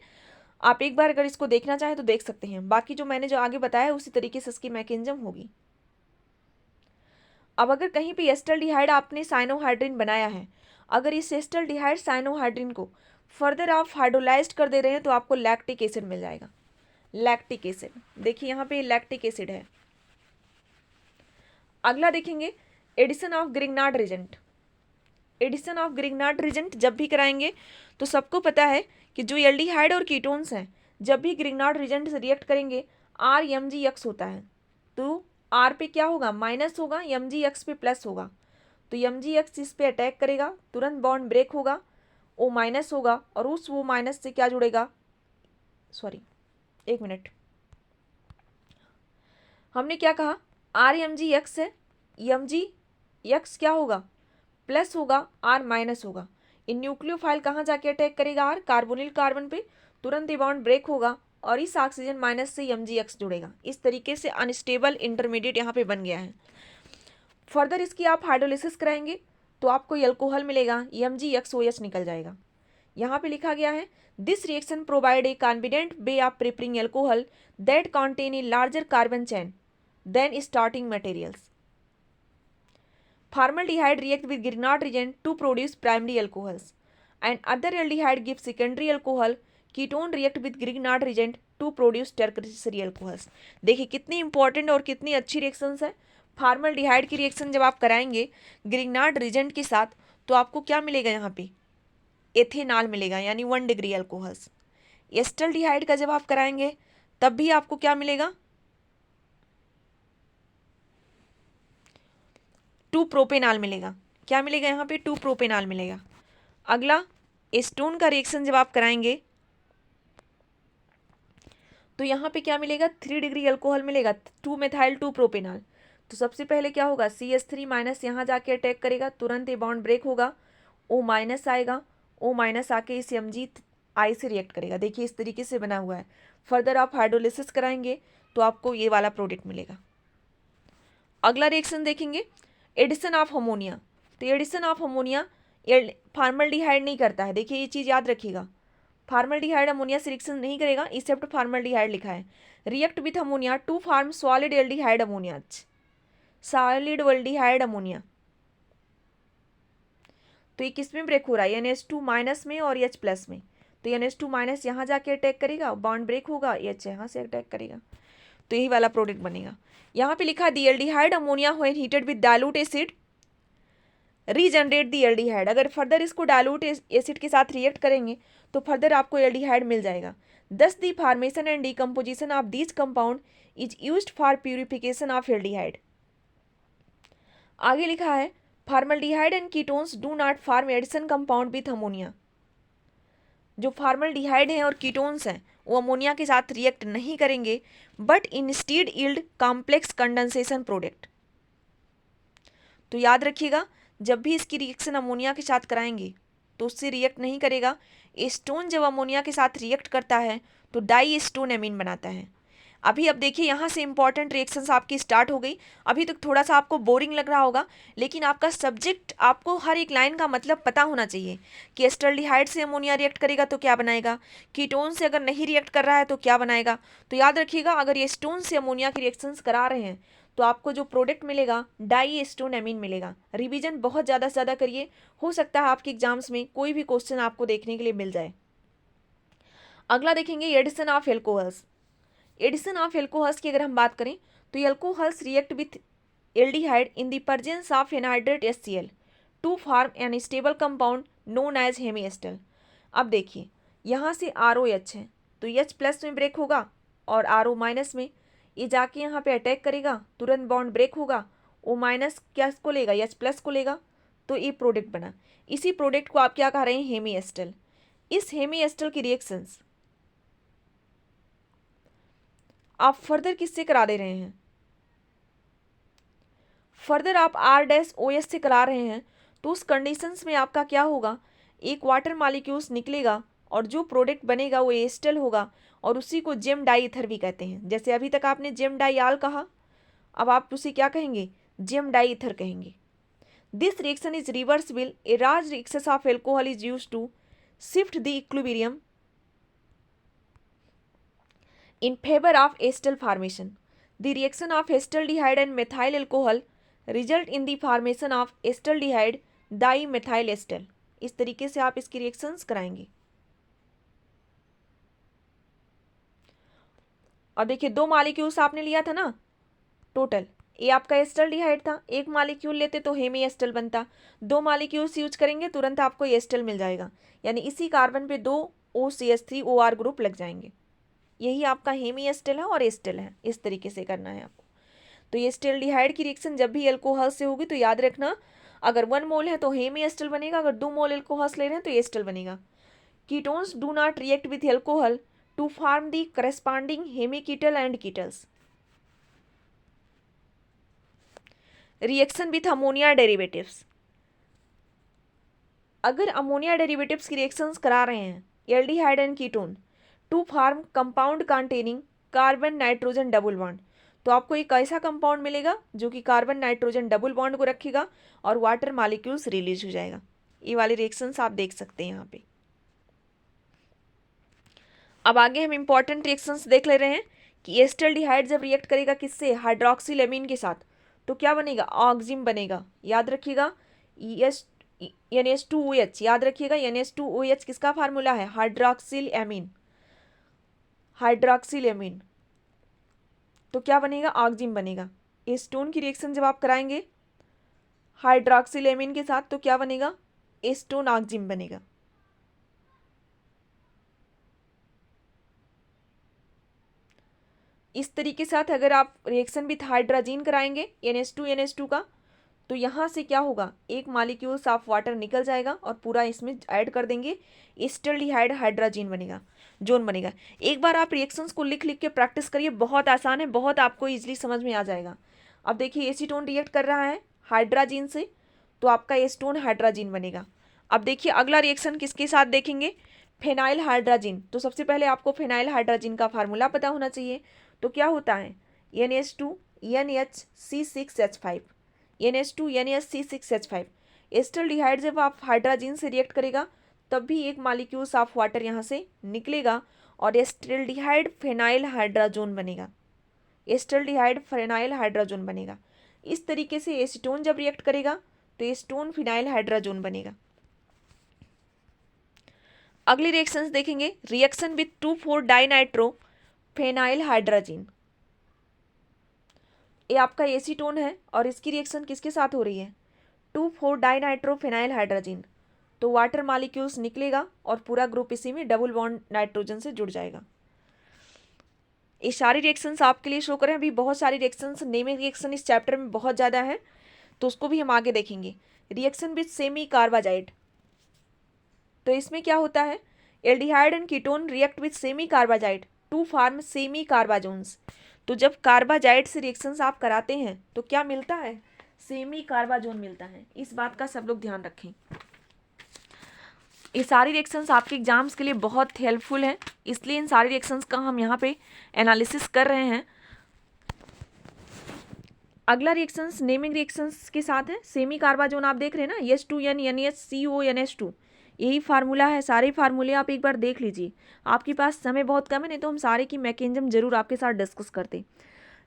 आप एक बार अगर इसको देखना चाहें तो देख सकते हैं। बाकी जो मैंने जो आगे बताया है उसी तरीके से इसकी मैकेनिज्म होगी। अब अगर कहीं पे एस्टल्डिहाइड आपने साइनोहाइड्रिन बनाया है, अगर इस एस्टल्डिहाइड साइनोहाइड्रिन को फर्दर आप हाइड्रोलाइज्ड कर दे रहे हैं तो आपको लैक्टिक एसिड मिल जाएगा। लैक्टिक एसिड, देखिए यहाँ पे लैक्टिक एसिड है। अगला देखेंगे addition of Grignard reagent. Addition of Grignard reagent जब भी कराएंगे तो सबको पता है कि जो एल्डिहाइड और कीटोन्स हैं जब भी ग्रिग्नार्ड रिजेंट से रिएक्ट करेंगे RMgX होता है, तो R पे क्या होगा, माइनस होगा, MgX पे प्लस होगा। तो MgX इस पे अटैक करेगा, तुरंत बॉन्ड ब्रेक होगा, O माइनस होगा और उस O माइनस से क्या जुड़ेगा, सॉरी एक मिनट, हमने क्या कहा, RMgX है, MgX क्या होगा, प्लस होगा, R माइनस होगा। इन न्यूक्लियोफाइल कहाँ जाके अटैक करेगा, R कार्बोनिल कार्बन पे, तुरंत ही बॉन्ड ब्रेक होगा और इस ऑक्सीजन माइनस से MgX जुड़ेगा। इस तरीके से अनस्टेबल इंटरमीडिएट यहाँ पे बन गया है। फर्दर इसकी आप हाइड्रोलिसिस कराएंगे तो आपको अल्कोहल मिलेगा, MgXOH निकल जाएगा। यहाँ पे लिखा गया है this reaction provide a confident way of preparing alcohol that contain a larger carbon chain than starting materials. Formaldehyde react with Grignard reagent to produce primary alcohols, and other aldehyde give secondary alcohol. Ketone react with Grignard reagent to produce tertiary alcohols. देखिए कितनी important और कितनी अच्छी reactions है। Formaldehyde की reaction जब आप कराएंगे ग्रिग्नार्ड रिजेंट के साथ तो आपको क्या मिलेगा, यहाँ पे एथेनॉल मिलेगा, यानी 1 डिग्री अल्कोहल्स। एस्टल्डिहाइड का जब आप कराएंगे तब भी आपको क्या मिलेगा, 2 प्रोपेनॉल मिलेगा। क्या मिलेगा यहाँ पे, 2 प्रोपेनॉल मिलेगा। अगला एस्टोन का रिएक्शन जब आप कराएंगे तो यहाँ पे क्या मिलेगा, 3 डिग्री अल्कोहल मिलेगा, 2 मेथाइल 2 प्रोपेनॉल। तो सबसे पहले क्या होगा, CH3 माइनस यहाँ जाके अटैक करेगा, तुरंत ही बॉन्ड ब्रेक होगा, O माइनस आएगा, O माइनस आके इस MgI से रिएक्ट करेगा। देखिए इस तरीके से बना हुआ है। फर्दर आप हाइड्रोलिसिस कराएंगे तो आपको ये वाला प्रोडक्ट मिलेगा। अगला रिएक्शन देखेंगे एडिशन ऑफ अमोनिया। तो एडिशन ऑफ अमोनिया फार्मल्डिहाइड नहीं करता है, देखिए ये चीज़ याद रखिएगा, फार्मल्डिहाइड अमोनिया से रिएक्शन नहीं करेगा, एक्सेप्ट फार्मल्डिहाइड लिखा है। React with ammonia to form solid aldehyde ammonia, solid aldehyde ammonia. तो ये किस में ब्रेक हो रहा है, NH2 माइनस में और H प्लस में। तो NH2 माइनस यहाँ जाके अटैक करेगा, बॉन्ड ब्रेक होगा, H यहाँ से अटैक करेगा, तो यही वाला प्रोडक्ट बनेगा। यहाँ पे लिखा the aldehyde ammonia when heated with dilute acid regenerate the aldehyde. अगर फर्दर इसको डाइल्यूट एसिड के साथ रिएक्ट करेंगे तो फर्दर आपको एल्डिहाइड मिल जाएगा। Thus the formation and decomposition of this compound is used for purification of aldehyde. आगे लिखा है formaldehyde and ketones do not form addition compound with ammonia. जो फार्मल्डिहाइड हैं और कीटोन्स हैं वो अमोनिया के साथ रिएक्ट नहीं करेंगे, but instead yield complex condensation product. तो याद रखिएगा जब भी इसकी रिएक्शन अमोनिया के साथ कराएंगे तो उससे रिएक्ट नहीं करेगा। एस्टोन जब अमोनिया के साथ रिएक्ट करता है तो डाई एस्टोन एमीन बनाता है। अभी अब देखिए यहाँ से इंपॉर्टेंट रिएक्शंस आपकी स्टार्ट हो गई। अभी तक थोड़ा सा आपको बोरिंग लग रहा होगा, लेकिन आपका सब्जेक्ट, आपको हर एक लाइन का मतलब पता होना चाहिए कि एस्टल्डिहाइड से अमोनिया रिएक्ट करेगा तो क्या बनाएगा, कीटोन से अगर नहीं रिएक्ट कर रहा है तो क्या बनाएगा। तो याद रखिएगा अगर ये एस्टोन से अमोनिया की रिएक्शंस करा रहे हैं तो आपको जो प्रोडक्ट मिलेगा डाई एस्टोन एमीन मिलेगा। रिवीजन बहुत ज़्यादा से ज़्यादा करिए, हो सकता है आपके एग्जाम्स में कोई भी क्वेश्चन आपको देखने के लिए मिल जाए। अगला देखेंगे addition of alcohols. Addition of alcohols की अगर हम बात करें तो alcohols react with aldehyde in the presence of anhydrate HCl to form an stable compound known as hemiacetal. अब देखिए यहाँ से ROH है तो H प्लस में ब्रेक होगा और RO माइनस में, ये जाके यहाँ पे अटैक करेगा, तुरंत बॉन्ड ब्रेक होगा, O माइनस क्या को लेगा, H प्लस को लेगा, तो ये प्रोडक्ट बना। इसी प्रोडक्ट को आप क्या कह रहे हैं, हेमीएस्टर। इस हेमीएस्टर की रिएक्शंस आप फर्दर किससे करा दे रहे हैं, फर्दर आप R-OS से करा रहे हैं, तो उस कंडीशंस में आपका क्या होगा, एक वाटर मॉलिक्यूल्स निकलेगा और जो प्रोडक्ट बनेगा वो एस्टर होगा और उसी को जेम डाई ईथर भी कहते हैं। जैसे अभी तक आपने जेम डाई आल कहा, अब आप उसे क्या कहेंगे, जेम डाई ईथर कहेंगे। This reaction is reversible, a large excess of alcohol is used to shift the equilibrium in favor of acetal formation. The reaction of acetaldehyde and methyl alcohol result in the formation of acetaldehyde dimethyl acetal. इस तरीके से आप इसकी reactions कराएंगे। और देखिए 2 molecules आपने लिया था ना टोटल, ये आपका एस्टल्डिहाइड था, एक मॉलिक्यूल लेते तो हेमी एस्टल बनता, 2 मॉलिक्यूल्स यूज करेंगे तुरंत आपको एस्टल मिल जाएगा, यानी इसी कार्बन पे 2 OCH3OR ग्रुप लग जाएंगे। यही आपका हेमी एस्टल है और एस्टल है, इस तरीके से करना है आपको। तो ये एस्टल्डिहाइड की रिएक्शन जब भी एल्कोहल से होगी तो याद रखना, अगर 1 मोल है तो हेमी एस्टल बनेगा, अगर 2 मोल एल्कोहल्स ले रहे हैं तो एस्टल बनेगा। Ketones do not react with alcohol to form the corresponding hemi ketal and ketals. Reaction with ammonia derivatives, अगर अमोनिया डेरिवेटिव्स की रिएक्शंस करा रहे हैं aldehyde and ketone to form compound containing carbon nitrogen double bond, तो आपको एक ऐसा compound मिलेगा जो कि कार्बन नाइट्रोजन डबल बॉन्ड को रखेगा और वाटर मॉलिक्यूल्स रिलीज हो जाएगा। ये वाली रिएक्शंस आप देख सकते हैं यहाँ पे। अब आगे हम इंपॉर्टेंट रिएक्शंस देख ले रहे हैं कि एस्टल्डिहाइड जब रिएक्ट करेगा किससे, हाइड्रोक्सिलेमीन के साथ, तो क्या बनेगा, ऑक्जिम बनेगा। याद रखिएगा NH2OH, याद रखिएगा NH2OH किसका फार्मूला है, हाइड्रोक्सिलेमीन, हाइड्रोक्सिलेमीन, तो क्या बनेगा, ऑक्जिम बनेगा। एस्टोन की रिएक्शन जब आप कराएंगे हाइड्रोक्सिलेमीन के साथ तो क्या बनेगा, एस्टोन ऑक्जिम बनेगा। इस तरीके से अगर आप रिएक्शन विथ हाइड्रोजन कराएंगे NH2 का, तो यहाँ से क्या होगा, एक मॉलिक्यूल्स ऑफ वाटर निकल जाएगा और पूरा इसमें ऐड कर देंगे, एस्टल्डिहाइड हाइड्रोजन बनेगा, जोन बनेगा। एक बार आप रिएक्शंस को लिख लिख के प्रैक्टिस करिए, बहुत आसान है, बहुत आपको इजीली समझ में आ जाएगा। अब देखिए एसीटोन रिएक्ट कर रहा है हाइड्रोजन से, तो आपका एस्टोन हाइड्रोजन बनेगा। अब देखिए अगला रिएक्शन किसके साथ देखेंगे, फेनाइल हाइड्रोजन। तो सबसे पहले आपको फेनाइल हाइड्रोजन का फार्मूला पता होना चाहिए, तो क्या होता है, NH2 NHC6H5, NH2 NHC6H5। Acetaldehyde जब आप हाइड्रोजन से रिएक्ट करेगा तब भी एक मॉलिक्यूल्स ऑफ वाटर यहाँ से निकलेगा और एस्टल्डिहाइड फेनाइल हाइड्रोजन बनेगा, एस्टल्डिहाइड फेनाइल हाइड्रोजन बनेगा। इस तरीके से एसीटोन जब रिएक्ट करेगा तो एस्टोन फिनाइल हाइड्रोजन बनेगा। अगली रिएक्शंस देखेंगे, रिएक्शन विथ 2,4-डाइनाइट्रो फेनाइल हाइड्रोजन। ये आपका एसीटोन है और इसकी रिएक्शन किसके साथ हो रही है, 2,4-डाइनाइट्रो फेनाइल हाइड्रोजन, तो वाटर मॉलिक्यूल्स निकलेगा और पूरा ग्रुप इसी में डबल बॉन्ड नाइट्रोजन से जुड़ जाएगा। ये सारी रिएक्शंस आपके लिए शो करें, अभी बहुत सारी रिएक्शंस, नेमिंग रिएक्शन इस चैप्टर में बहुत ज़्यादा है तो उसको भी हम आगे देखेंगे। रिएक्शन विथ सेमी कार्बाजाइड, तो इसमें क्या होता है, aldehyde and ketone react with semicarbazide to form semicarbazones. तो जब कार्बाजाइड से रिएक्शंस आप कराते हैं तो क्या मिलता है, सेमी कार्बाजोन मिलता है। इस बात का सब लोग ध्यान रखें। ये सारी रिएक्शंस आपके एग्जाम्स के लिए बहुत हेल्पफुल हैं, इसलिए इन सारी रिएक्शंस का हम यहाँ पे एनालिसिस कर रहे हैं। अगला रिएक्शंस नेमिंग रिएक्शंस के साथ है, सेमी कार्बाजोन आप देख रहे हैं ना, H2N NH CO NH2, यही फार्मूला है। सारे फार्मूले आप एक बार देख लीजिए, आपके पास समय बहुत कम है, नहीं तो हम सारे की मैकेनिज्म जरूर आपके साथ डिस्कस करते।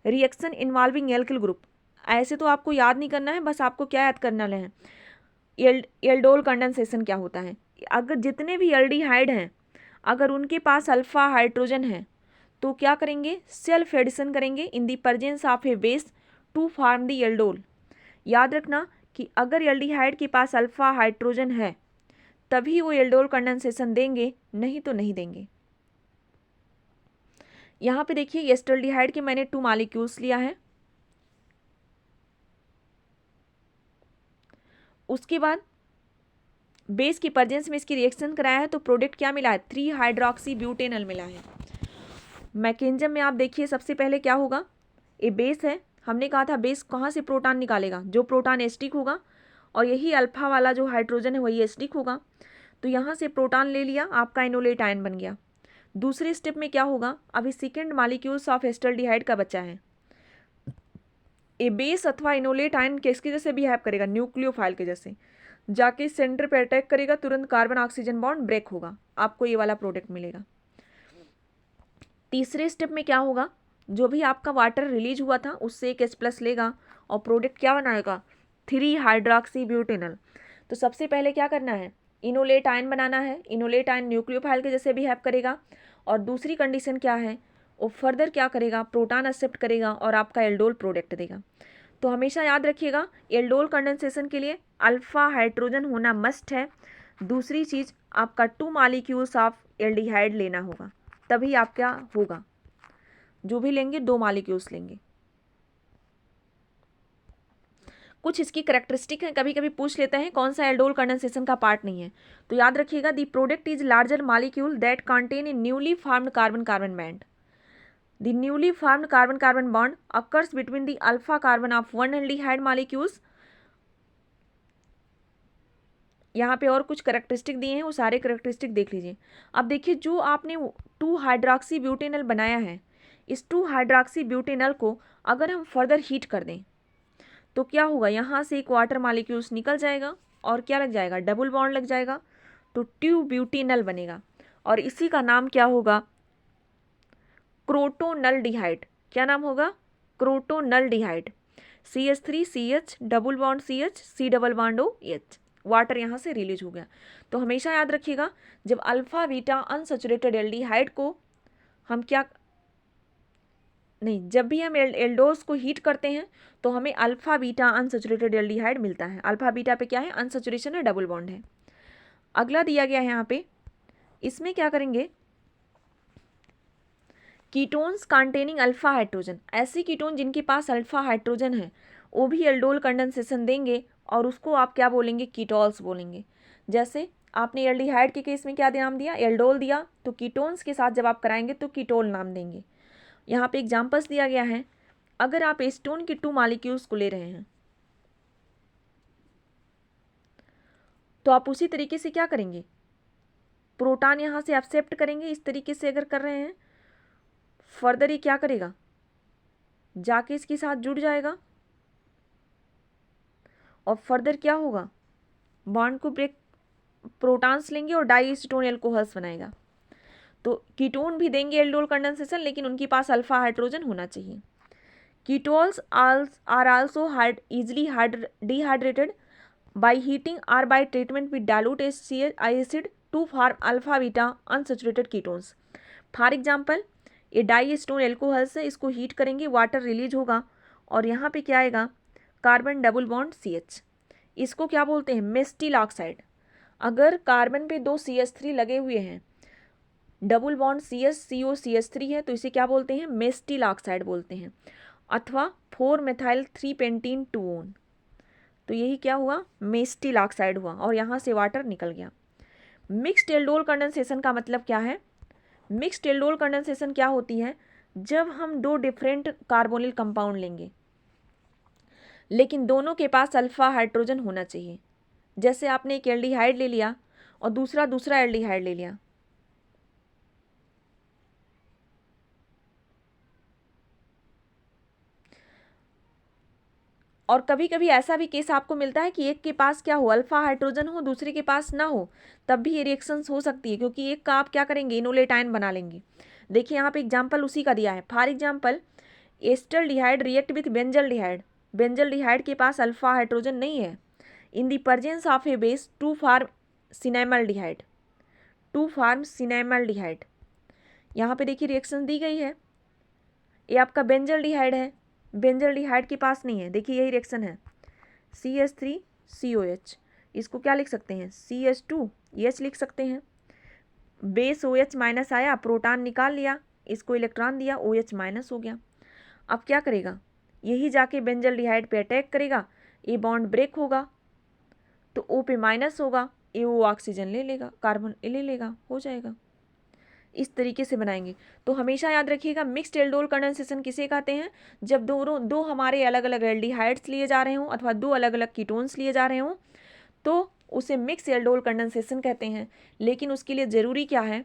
रिएक्शन इन्वॉल्विंग एल्किल ग्रुप, ऐसे तो आपको याद नहीं करना है, बस आपको क्या याद करना है, एल्डोल कंडेंसेशन क्या होता है। अगर जितने भी एल्डिहाइड हैं अगर उनके पास अल्फा हाइड्रोजन है तो क्या करेंगे, सेल्फ एडिशन करेंगे in the presence of a base to form the aldol. याद रखना कि अगर एल्डिहाइड के पास अल्फा हाइड्रोजन है तभी वो एल्डोल कंडेंसेशन देंगे, नहीं तो नहीं देंगे। यहाँ पे देखिए एस्टल्डिहाइड के मैंने 2 मॉलिक्यूल्स लिया है, उसके बाद बेस की प्रेजेंस में इसकी रिएक्शन कराया है तो प्रोडक्ट क्या मिला है, 3 हाइड्रोक्सी ब्यूटेनॉल मिला है। मैकेनिज्म में आप देखिए सबसे पहले क्या होगा, ये बेस है, हमने कहा था बेस कहाँ से प्रोटॉन निकालेगा, जो प्रोटॉन एस्टिक होगा, और यही अल्फा वाला जो हाइड्रोजन है वही एस्टिक होगा। तो यहाँ से प्रोटॉन ले लिया, आपका इनोलेट आयन बन गया। दूसरे स्टेप में क्या होगा, अभी सेकेंड मॉलिक्यूल्स ऑफ एस्टल्डिहाइड का बचा है। ए बेस अथवा इनोलेट आयन किसके जैसे बिहेव करेगा, न्यूक्लियोफाइल के जैसे, जाके सेंटर पे अटैक करेगा, तुरंत कार्बन ऑक्सीजन बॉन्ड ब्रेक होगा, आपको ये वाला प्रोडक्ट मिलेगा। तीसरे स्टेप में क्या होगा, जो भी आपका वाटर रिलीज हुआ था उससे एक H+ लेगा और प्रोडक्ट क्या बनाएगा, 3 हाइड्रोक्सी ब्यूटेनॉल। तो सबसे पहले क्या करना है, इनोलेट आयन बनाना है। इनोलेट आयन न्यूक्लियोफाइल के जैसे बिहेव करेगा, और दूसरी कंडीशन क्या है, वो फर्दर क्या करेगा, प्रोटॉन एक्सेप्ट करेगा और आपका एल्डोल प्रोडक्ट देगा। तो हमेशा याद रखिएगा, एल्डोल कंडेंसेशन के लिए अल्फा हाइड्रोजन होना मस्ट है। दूसरी चीज़, आपका 2 मॉलिक्यूल्स ऑफ एल्डिहाइड लेना होगा, तभी आपका होगा। जो भी लेंगे 2 मॉलिक्यूल्स लेंगे। कुछ इसकी करेक्टरिस्टिक है, कभी कभी पूछ लेते हैं कौन सा एल्डोल कंडेंसेशन का पार्ट नहीं है। तो याद रखिएगा, the product is larger molecule that contain A newly formed carbon carbon bond. The newly formed carbon carbon bond occurs between the alpha carbon of 1 aldehyde molecules. यहाँ पे और कुछ करेक्टरिस्टिक दिए हैं, वो सारे करेक्टरिस्टिक देख लीजिए। अब देखिए, जो आपने 2 हाइड्रोक्सी ब्यूटेनॉल बनाया है, इस 2 हाइड्रोक्सी ब्यूटेनॉल को अगर हम फर्दर हीट कर दें तो क्या होगा, यहाँ से एक वाटर मॉलिक्यूल्स निकल जाएगा और क्या लग जाएगा, डबल बॉन्ड लग जाएगा, तो 2 ब्यूटेनॉल बनेगा, और इसी का नाम क्या होगा, क्रोटोनल्डिहाइड। क्या नाम होगा, क्रोटोनल्डिहाइड। CH3CH double bond CH, C double bond OH, water यहाँ से रिलीज हो गया। तो हमेशा याद रखिएगा, जब अल्फा बीटा अनसैचुरेटेड एल्डिहाइड को हम क्या नहीं, जब भी हम एल्डोज को हीट करते हैं तो हमें अल्फा बीटा अनसैचुरेटेड एल्डिहाइड मिलता है। अल्फा बीटा पे क्या है, अनसैचुरेशन है, डबल बॉन्ड है। अगला दिया गया है यहाँ पे, इसमें क्या करेंगे, कीटोन्स कंटेनिंग अल्फा हाइड्रोजन। ऐसे कीटोन जिनके पास अल्फा हाइड्रोजन है वो भी एल्डोल कंडेंसेशन देंगे, और उसको आप क्या बोलेंगे, कीटोल्स बोलेंगे। जैसे आपने एल्डिहाइड के केस में क्या नाम दिया, एल्डोल दिया, तो कीटोन्स के साथ जब आप कराएंगे तो कीटोल नाम देंगे। यहाँ पे एग्जाम्पल्स दिया गया है, अगर आप एस्टोन के 2 मॉलिक्यूल्स को ले रहे हैं तो आप उसी तरीके से क्या करेंगे, प्रोटॉन यहाँ से एक्सेप्ट करेंगे। इस तरीके से अगर कर रहे हैं, फर्दर ये क्या करेगा, जाके इसके साथ जुड़ जाएगा, और फर्दर क्या होगा, बॉन्ड को ब्रेक, प्रोटॉन्स लेंगे और डाईएसीटोन एल्कोहल्स बनाएगा। तो कीटोन भी देंगे एल्डोल कंडेंसेशन, लेकिन उनके पास अल्फा हाइड्रोजन होना चाहिए। Ketols are also easily dehydrated by heating or by treatment with dilute acid to form alpha beta unsaturated ketones. For example, ये डाईएसीटोन एल्कोहल्स है, इसको हीट करेंगे, वाटर रिलीज होगा, और यहाँ पे क्या आएगा, कार्बन डबल बॉन्ड CH। इसको क्या बोलते हैं, मेस्टिल ऑक्साइड। अगर कार्बन पे 2 CH3 लगे हुए हैं, double bond CH CO CH3 है, तो इसे क्या बोलते हैं, मेस्टिल ऑक्साइड बोलते हैं, अथवा 4 मेथाइल 3 पेंटीन 2 तो यही क्या हुआ, मेस्टिल ऑक्साइड हुआ, और यहाँ से वाटर निकल गया। मिक्स्ड एल्डोल कंडेंसेशन का मतलब क्या है, मिक्स्ड एल्डोल कंडेंसेशन क्या होती है, जब हम 2 डिफरेंट कार्बोनिल कंपाउंड लेंगे लेकिन दोनों के पास अल्फा हाइड्रोजन होना चाहिए। जैसे आपने एक एल्डिहाइड ले लिया और दूसरा एल्डिहाइड ले लिया, और कभी कभी ऐसा भी केस आपको मिलता है कि एक के पास क्या हो, अल्फा हाइड्रोजन हो, दूसरे के पास ना हो, तब भी ये रिएक्शंस हो सकती है, क्योंकि एक का आप क्या करेंगे, इनोलेट आयन बना लेंगे। देखिए यहाँ पे एग्जांपल उसी का दिया है। For example, acetaldehyde react with benzaldehyde. Benzaldehyde के पास अल्फा हाइड्रोजन नहीं है। In the presence of a base 2 form cinnamaldehyde, 2 form cinnamaldehyde. यहाँ पे देखिए रिएक्शन दी गई है, ये आपका बेंजल्डिहाइड है, बेंजल्डिहाइड के पास नहीं है। देखिए यही रिएक्शन है, CH3COH, इसको क्या लिख सकते हैं, CH2H लिख सकते हैं। बेस OH माइनस आया, प्रोटॉन निकाल लिया, इसको इलेक्ट्रॉन दिया, OH माइनस हो गया। अब क्या करेगा, यही जाके बेंजल्डिहाइड पे अटैक करेगा, ये बॉन्ड ब्रेक होगा, तो O पे माइनस होगा, ये वो ऑक्सीजन ले लेगा, कार्बन ले लेगा, हो जाएगा। इस तरीके से बनाएंगे। तो हमेशा याद रखिएगा मिक्स्ड एल्डोल कंडेंसेशन किसे कहते हैं, जब दो हमारे अलग अलग एल्डिहाइड्स लिए जा रहे हों अथवा दो अलग अलग कीटोन्स लिए जा रहे हों तो उसे मिक्स एल्डोल कंडेंसेशन कहते हैं। लेकिन उसके लिए ज़रूरी क्या है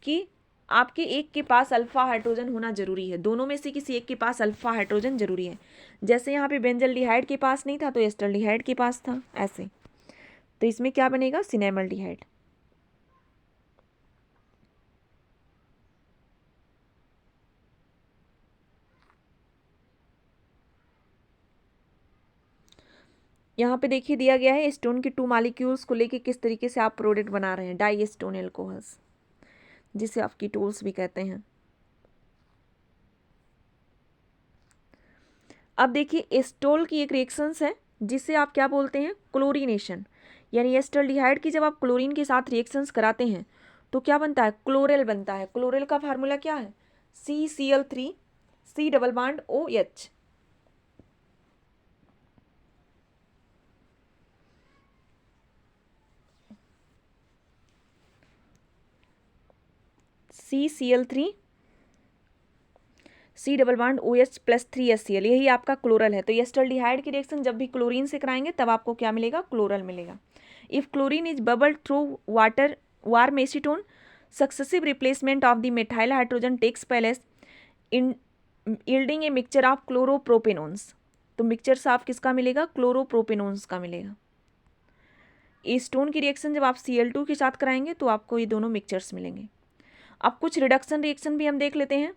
कि आपके एक के पास अल्फा हाइड्रोजन होना जरूरी है, दोनों में से किसी एक के पास अल्फा हाइड्रोजन जरूरी है। जैसे यहाँ पे बेंजल्डिहाइड के पास नहीं था तो एस्टल्डिहाइड के पास था, ऐसे। तो इसमें क्या बनेगा, सिनेमल्डिहाइड। यहाँ पे देखिए दिया गया है एस्टोन के 2 मॉलिक्यूल्स को लेके किस तरीके से आप प्रोडक्ट बना रहे हैं, डाई एस्टोन एल्कोहल्स, जिसे आप कीटोन्स भी कहते हैं। अब देखिए एस्टोल की एक रिएक्शंस है जिसे आप क्या बोलते हैं, क्लोरीनेशन। यानी एस्टल्डिहाइड की जब आप क्लोरीन के साथ रिएक्शंस कराते हैं तो क्या बनता है, क्लोरेल बनता है। क्लोरेल का फार्मूला क्या है, CCl3 C double bond OH। CCl3 C double bond OH plus 3HCl, यही आपका क्लोरल है। तो एस्टल्डिहाइड की रिएक्शन जब भी क्लोरीन से कराएंगे तब आपको क्या मिलेगा, क्लोरल मिलेगा। If chlorine is bubbled through water warm acetone, successive replacement of the methyl hydrogen takes place in yielding a mixture of chloropropanones. तो मिक्सचर साफ किसका मिलेगा, क्लोरोप्रोपेनोन्स का मिलेगा। एस्टोन की रिएक्शन जब आप Cl2 के साथ कराएंगे तो आपको ये दोनों मिक्सचर्स मिलेंगे। अब कुछ रिडक्शन रिएक्शन भी हम देख लेते हैं।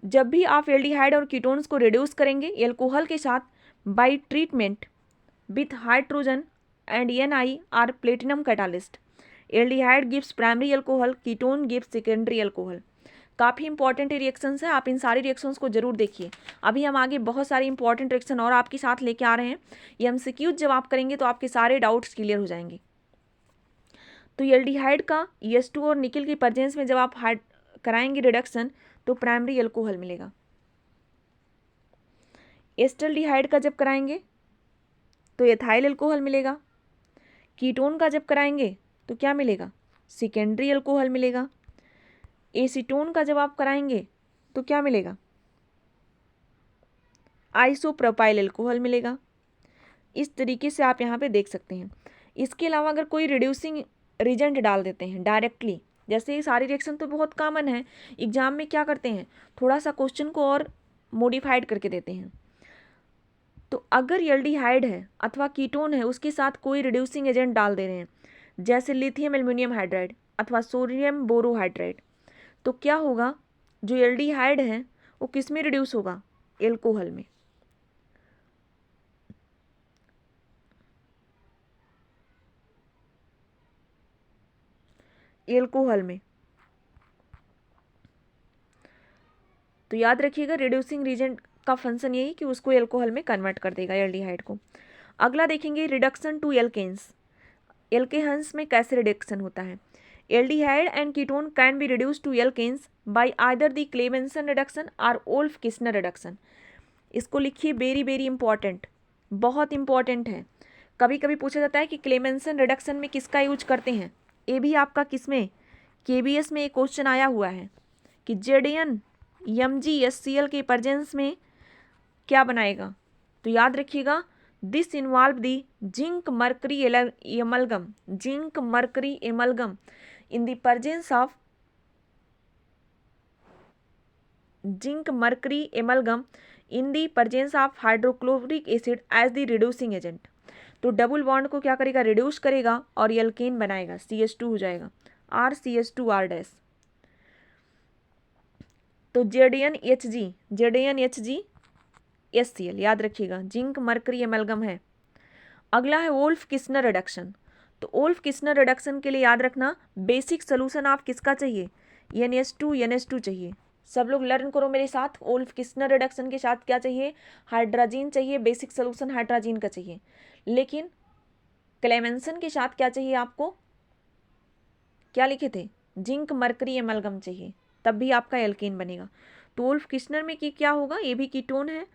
जब भी आप एल्डिहाइड और कीटोन्स को रिड्यूस करेंगे एल्कोहल के साथ by treatment with hydrogen and Ni or platinum catalyst, aldehyde gives primary alcohol, ketone gives secondary alcohol. काफ़ी इंपॉर्टेंट रिएक्शंस हैं, आप इन सारी रिएक्शंस को जरूर देखिए। अभी हम आगे बहुत सारे इंपॉर्टेंट रिएक्शन और आपके साथ लेके आ रहे हैं। ये MCQ जब आप करेंगे तो आपके सारे डाउट्स क्लियर हो जाएंगे। तो एल्डिहाइड का ES2 और निकल की प्रेजेंस में जब आप कराएंगे रिडक्शन तो प्राइमरी अल्कोहल मिलेगा। एस्टल्डिहाइड का जब कराएंगे तो एथाइल अल्कोहल मिलेगा। कीटोन का जब कराएंगे तो क्या मिलेगा, सेकेंडरी अल्कोहल मिलेगा। एसीटोन का जब आप कराएंगे तो क्या मिलेगा, आइसोप्रोपाइल अल्कोहल मिलेगा। इस तरीके से आप यहाँ पे देख सकते हैं। इसके अलावा अगर कोई रिड्यूसिंग रिजेंट डाल देते हैं डायरेक्टली, जैसे ये सारी रिएक्शन तो बहुत कॉमन है, एग्जाम में क्या करते हैं थोड़ा सा क्वेश्चन को और मॉडिफाइड करके देते हैं। तो अगर एल्डिहाइड है अथवा कीटोन है उसके साथ कोई रिड्यूसिंग एजेंट डाल दे रहे हैं, जैसे लिथियम एल्युमिनियम हाइड्राइड अथवा सोडियम बोरोहाइड्राइड, तो क्या होगा, जो एल्डिहाइड है वो किस में रिड्यूस होगा, एल्कोहल में। एल्कोहल में। तो याद रखिएगा रिड्यूसिंग रिजेंट का फंक्शन यही कि उसको एल्कोहल में कन्वर्ट कर देगा एल्डिहाइड को। अगला देखेंगे रिडक्शन टू एल्केन्स। एल्केन्स में कैसे रिडक्शन होता है, aldehyde and ketone can be reduce to alkanes by either the Clemmensen reduction और वोल्फ किस्नर रिडक्शन। इसको लिखिए, वेरी वेरी इंपॉर्टेंट, बहुत इंपॉर्टेंट है। कभी कभी पूछा जाता है कि क्लेमेंसन रिडक्शन में किसका यूज करते हैं, ये भी आपका किसमें KBS में एक क्वेश्चन आया हुआ है कि ZnMgHCl के प्रेजेंस में क्या बनाएगा। तो याद रखिएगा this involve the zinc mercury amalgam, zinc mercury amalgam in the presence of zinc mercury amalgam in the presence of hydrochloric acid as the reducing agent. तो डबल बॉन्ड को क्या करेगा, रिड्यूस करेगा और एल्केन बनाएगा, CH2 हो जाएगा, RCH2R-। तो ZnHgHCl याद रखिएगा, जिंक मर्करी एमलगम है। अगला है वोल्फ किस्नर रिडक्शन। तो वोल्फ किस्नर रिडक्शन के लिए याद रखना बेसिक सोल्यूशन आप किसका चाहिए, NH2 चाहिए। सब लोग लर्न करो मेरे साथ, वोल्फ किस्नर रिडक्शन के साथ क्या चाहिए, हाइड्रोजन चाहिए, बेसिक सोल्यूशन हाइड्रोजन का चाहिए। लेकिन क्लेमेंसन के साथ क्या चाहिए आपको, क्या लिखे थे, जिंक मर्करी एमलगम चाहिए, तब भी आपका एल्केन बनेगा। तो वोल्फ किस्नर में कि क्या होगा, ये भी कीटोन है,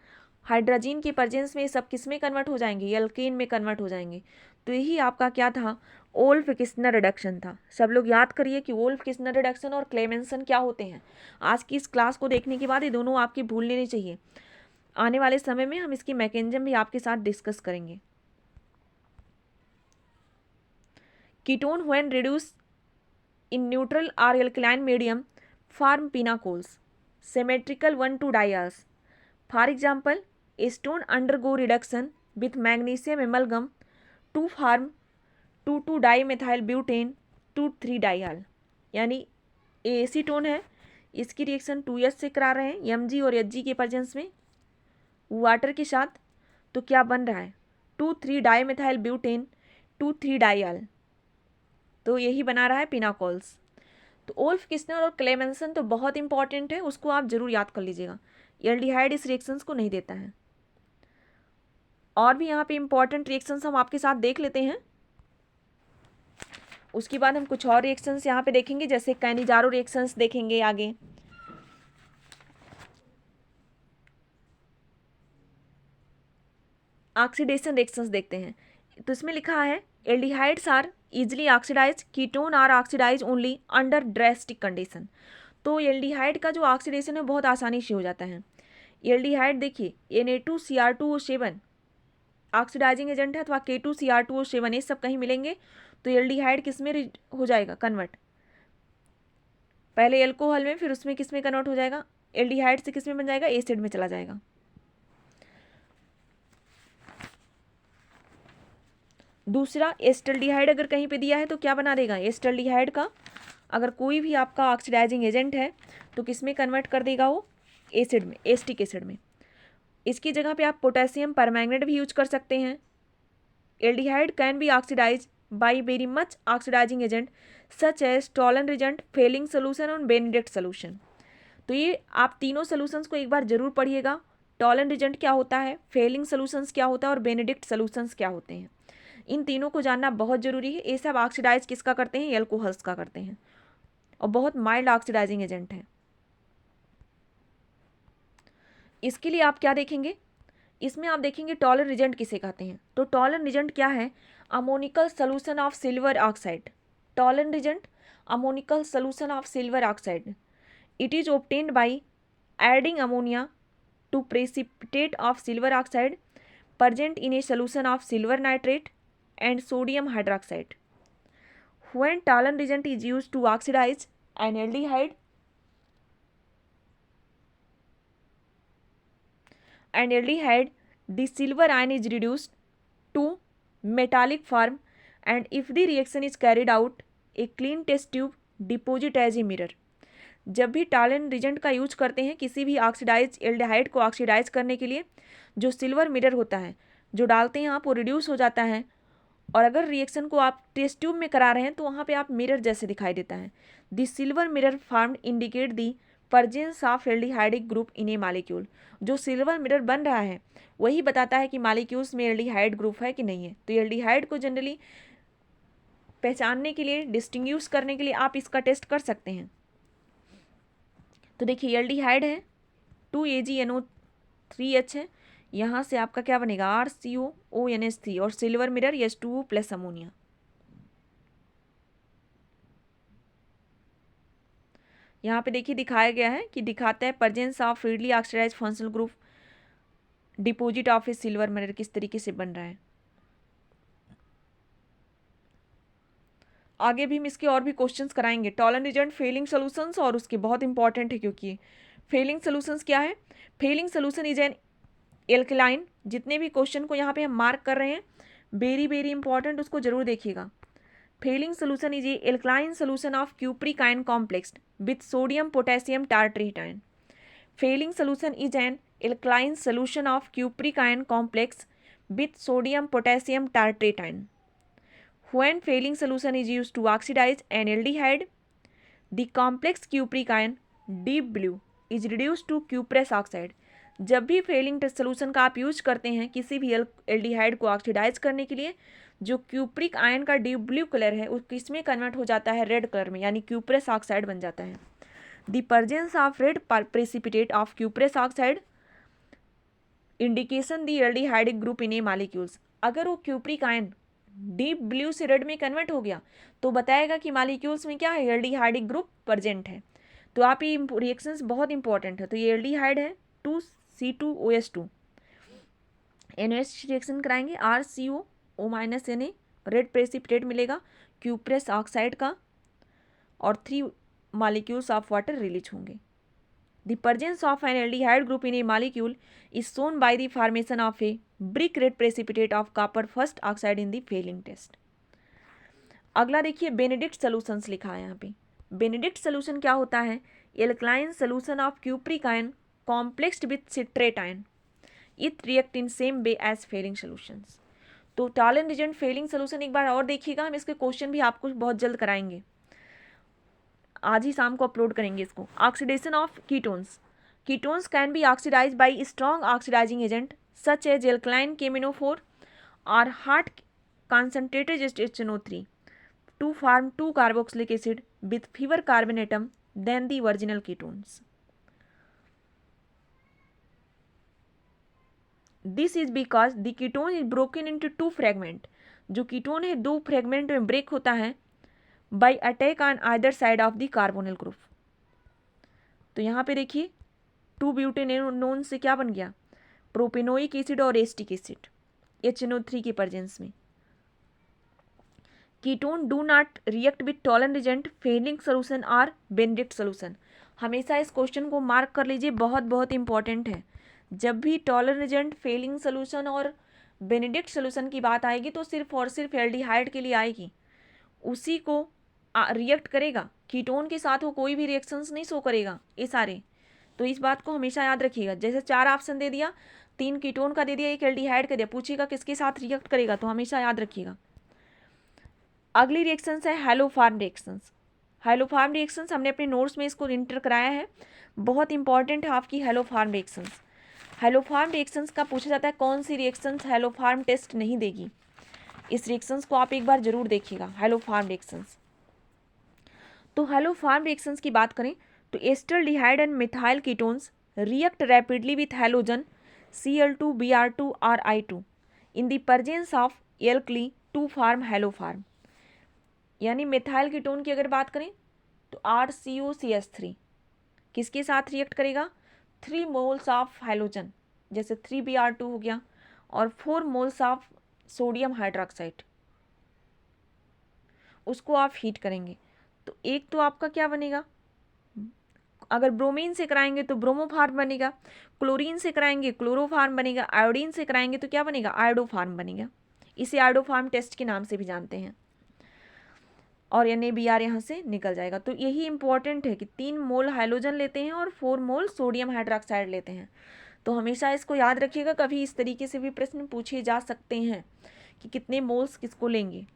हाइड्रोजन के प्रेजेंस में सब किस में कन्वर्ट हो जाएंगे, एल्केन में कन्वर्ट हो जाएंगे। तो यही आपका क्या था, वोल्फ किस्नर रिडक्शन था। सब लोग याद करिए कि वोल्फ किस्नर रिडक्शन और क्लेमेंसन क्या होते हैं। आज की इस क्लास को देखने के बाद ये दोनों आपकी भूल लेनी चाहिए। आने वाले समय में हम इसकी मैकेनिज्म भी आपके साथ डिस्कस करेंगे। Ketone when reduce in neutral और alkaline medium form pinacols symmetrical 1,2 dials. For example, a stone undergo reduction with magnesium amalgam to form 2,2-dimethylbutane 2,3 diol. यानी एसीटोन है, इसकी रिएक्शन 2H से करा रहे हैं Mg और Hg के प्रेजेंस में वाटर के साथ, तो क्या बन रहा है 2,3-dimethyl-butane 2,3 diol, तो यही बना रहा है पिनाकोल्स। तो वोल्फ किस्नर और क्लेमेंसन तो बहुत इंपॉर्टेंट है, उसको आप जरूर याद कर लीजिएगा। एल्डिहाइड इस रिएक्शंस को नहीं देता है। और भी यहाँ पे इंपॉर्टेंट रिएक्शंस हम आपके साथ देख लेते हैं, उसके बाद हम कुछ और रिएक्शंस यहाँ पे देखेंगे, जैसे कैनिजारो रिएक्शंस देखेंगे आगे। ऑक्सीडेशन रिएक्शंस देखते हैं, तो इसमें लिखा है aldehydes are easily oxidize, ketone are oxidize only under drastic condition. तो एल्डिहाइड का जो ऑक्सीडेशन है बहुत आसानी से हो जाता है। एल्डिहाइड देखिए Na2Cr2O7 ऑक्सीडाइजिंग एजेंट है, अथवा K2Cr2O7 ये सब कहीं मिलेंगे तो एल्डिहाइड किस में हो जाएगा कन्वर्ट, पहले एल्कोहल में, फिर उसमें किस में कन्वर्ट हो जाएगा, एल्डिहाइड से किस में बन जाएगा, एसिड में चला जाएगा। दूसरा एस्टल्डिहाइड अगर कहीं पे दिया है तो क्या बना देगा, एस्टल्डिहाइड का अगर कोई भी आपका ऑक्सीडाइजिंग एजेंट है तो किस में कन्वर्ट कर देगा वो, एसिड में, एस्टिक एसिड में। इसकी जगह पे आप पोटेशियम परमैंगनेट भी यूज कर सकते हैं। Aldehyde can be oxidize by very much oxidizing agent such as Tollen reagent, Fehling solution और बेनेडिक्ट सोल्यूशन। तो ये आप तीनों सोल्यूशंस को एक बार जरूर पढ़िएगा। टॉलन रिजेंट क्या होता है, फेलिंग सोल्यूशंस क्या होता है और बेनेडिक्ट सोल्यूशंस क्या होते हैं, इन तीनों को जानना बहुत जरूरी है। ये सब ऑक्सीडाइज किसका करते हैं, एल्कोहल्स का करते हैं, और बहुत माइल्ड ऑक्सीडाइजिंग एजेंट है। इसके लिए आप क्या देखेंगे, इसमें आप देखेंगे टॉलन रिजेंट किसे कहते हैं। तो टॉलन रिजेंट क्या है, ammoniacal solution of silver oxide. Tollen reagent ammoniacal solution of silver oxide. It is obtained by adding ammonia to precipitate of silver oxide present in a solution of silver nitrate and sodium hydroxide. When toluene reagent is used to oxidize an aldehyde, the silver ion is reduced to metallic form, and if the reaction is carried out, a clean test tube deposit as a mirror. जब भी Tollens regent का use करते हैं किसी भी oxidise aldehyde को oxidise करने के लिए, जो सिल्वर मिरर होता है जो डालते हैं आप वो रिड्यूस हो जाता है, और अगर रिएक्शन को आप टेस्ट ट्यूब में करा रहे हैं तो वहाँ पे आप मिरर जैसे दिखाई देता है। The silver mirror formed indicate the presence of aldehydic group in A molecule. जो सिल्वर मिरर बन रहा है वही बताता है कि मॉलिक्यूल्स में एल्डिहाइड ग्रुप है कि नहीं है। तो एल्डिहाइड को जनरली पहचानने के लिए, डिस्टिंग्विश करने के लिए आप इसका टेस्ट कर सकते हैं। तो देखिए एल्डिहाइड है 2AgNO3H है, यहाँ से आपका क्या बनेगा RCOONH3, और silver mirror H2O plus ammonia. यहाँ पे देखिए दिखाया गया है कि दिखाता है presence of readily oxidised functional group deposit of a silver mirror किस तरीके से बन रहा है। आगे भी हम इसके और भी क्वेश्चंस कराएंगे। टॉलन रिजेंट फेलिंग सोल्यूशंस, और उसके बहुत इंपॉर्टेंट है क्योंकि फेलिंग सोल्यूशंस क्या है, Fehling solution is an alkaline. जितने भी क्वेश्चन को यहाँ पे हम मार्क कर रहे हैं वेरी वेरी इंपॉर्टेंट, उसको जरूर देखिएगा। Fehling solution is a alkaline solution of cupric ion complex with sodium potassium tartrate ion. Fehling solution is an alkaline solution of cupric ion complex with sodium potassium tartrate ion. When failing solution is used to oxidize an aldehyde, the complex cupric ion deep blue is reduced to cuprous oxide. जब भी Fehling solution का आप use करते हैं किसी भी aldehyde को oxidise करने के लिए, जो क्यूप्रिक आयन का डीप ब्लू कलर है वो किसमें कन्वर्ट हो जाता है, रेड कलर में, यानी क्यूप्रस ऑक्साइड बन जाता है। The presence of red precipitate of cuprous oxide indication the aldehydic group in A molecules. अगर वो क्यूप्रिक आयन डीप ब्लू से रेड में कन्वर्ट हो गया तो बताएगा कि मॉलिक्यूल्स में क्या है, एल्डिहाइडिक ग्रुप प्रेजेंट है। तो आप ये रिएक्शंस बहुत इंपॉर्टेंट है। तो ये एल्डिहाइड है 2C2OH2, NOH रिएक्शन कराएंगे RCOO minus Na, red precipitate मिलेगा क्यूप्रेस ऑक्साइड का, और 3 मॉलिक्यूल्स ऑफ वाटर रिलीज होंगे। The presence of an aldehyde group in a molecule is shown by the formation of a brick red precipitate of copper first oxide in the failing test। अगला देखिए Benedict solutions लिखा है यहाँ पे। Benedict solution क्या होता है, alkaline solution of cupric ion complexed with citrate ion, it react in same way as Fehling solutions. तो टॉलन रिजेंट फेलिंग सॉल्यूशन एक बार और देखिएगा, हम इसके क्वेश्चन भी आपको बहुत जल्द कराएंगे, आज ही शाम को अपलोड करेंगे इसको। Oxidation of ketones, ketones can be oxidize by strong oxidizing agent such as alkaline KMNO4 और hot concentrated HNO3 to form 2 carboxylic acid with fewer carbon atom than the original ketones। This is because the ketone is broken into 2 fragment। जो ketone है 2 fragment में break होता है by attack on either side of the carbonyl group। तो यहाँ पे देखिए 2 butanone से क्या बन गया, प्रोपेनोइक एसिड और एस्टिक एसिड HNO3 की प्रेजेंस में। Ketone do not react with Tollen reagent Fehling solution और बेनेडिक्ट सोल्यूशन। हमेशा इस क्वेश्चन को मार्क कर लीजिए, बहुत बहुत इंपॉर्टेंट है। जब भी टॉलन रिजेंट फेलिंग सोल्यूशन और बेनेडिक्ट सोल्यूशन की बात आएगी तो सिर्फ और सिर्फ एल्डिहाइड के लिए आएगी, उसी को रिएक्ट करेगा, कीटोन के साथ वो कोई भी रिएक्शंस नहीं शो करेगा ये सारे। तो इस बात को हमेशा याद रखिएगा। जैसे 4 ऑप्शन दे दिया, 3 कीटोन का दे दिया, 1 एल्डिहाइड का दिया, पूछिएगा किसके साथ रिएक्ट करेगा, तो हमेशा याद रखिएगा। अगली रिएक्शंस है हैलोफार्म रिएक्शंस। हैलोफार्म रिएक्शंस हमने अपने नोट्स में इसको इंटर कराया है, बहुत इंपॉर्टेंट है आपकी हैलोफार्म रिएक्शंस। हैलोफार्म रिएक्शंस का पूछा जाता है कौन सी रिएक्शंस हैलोफार्म टेस्ट नहीं देगी। इस रिएक्शंस को आप एक बार जरूर देखिएगा, हैलोफार्म रिएक्शंस। तो हैलोफार्म रिएक्शंस की बात करें तो acetaldehyde and methyl ketones react rapidly with halogen Cl2Br2 और I2 in the presence of alkali to form haloform. यानी मिथाइल कीटोन की अगर बात करें तो RCOCH3 किसके साथ रिएक्ट करेगा, 3 मोल्स ऑफ हैलोजन, जैसे 3Br2 हो गया, और 4 मोल्स ऑफ सोडियम हाइड्रोक्साइड, उसको आप हीट करेंगे तो एक तो आपका क्या बनेगा, अगर ब्रोमीन से कराएंगे तो ब्रोमोफार्म बनेगा, क्लोरीन से कराएंगे क्लोरोफार्म बनेगा, आयोडीन से कराएंगे तो क्या बनेगा, आयोडोफार्म बनेगा। इसे आयोडोफार्म टेस्ट के नाम से भी जानते हैं, और NaBr यहाँ से निकल जाएगा। तो यही इंपॉर्टेंट है कि 3 मोल हाइड्रोजन लेते हैं और 4 मोल सोडियम हाइड्रोक्साइड लेते हैं। तो हमेशा इसको याद रखिएगा, कभी इस तरीके से भी प्रश्न पूछे जा सकते हैं कि कितने मोल्स किसको लेंगे।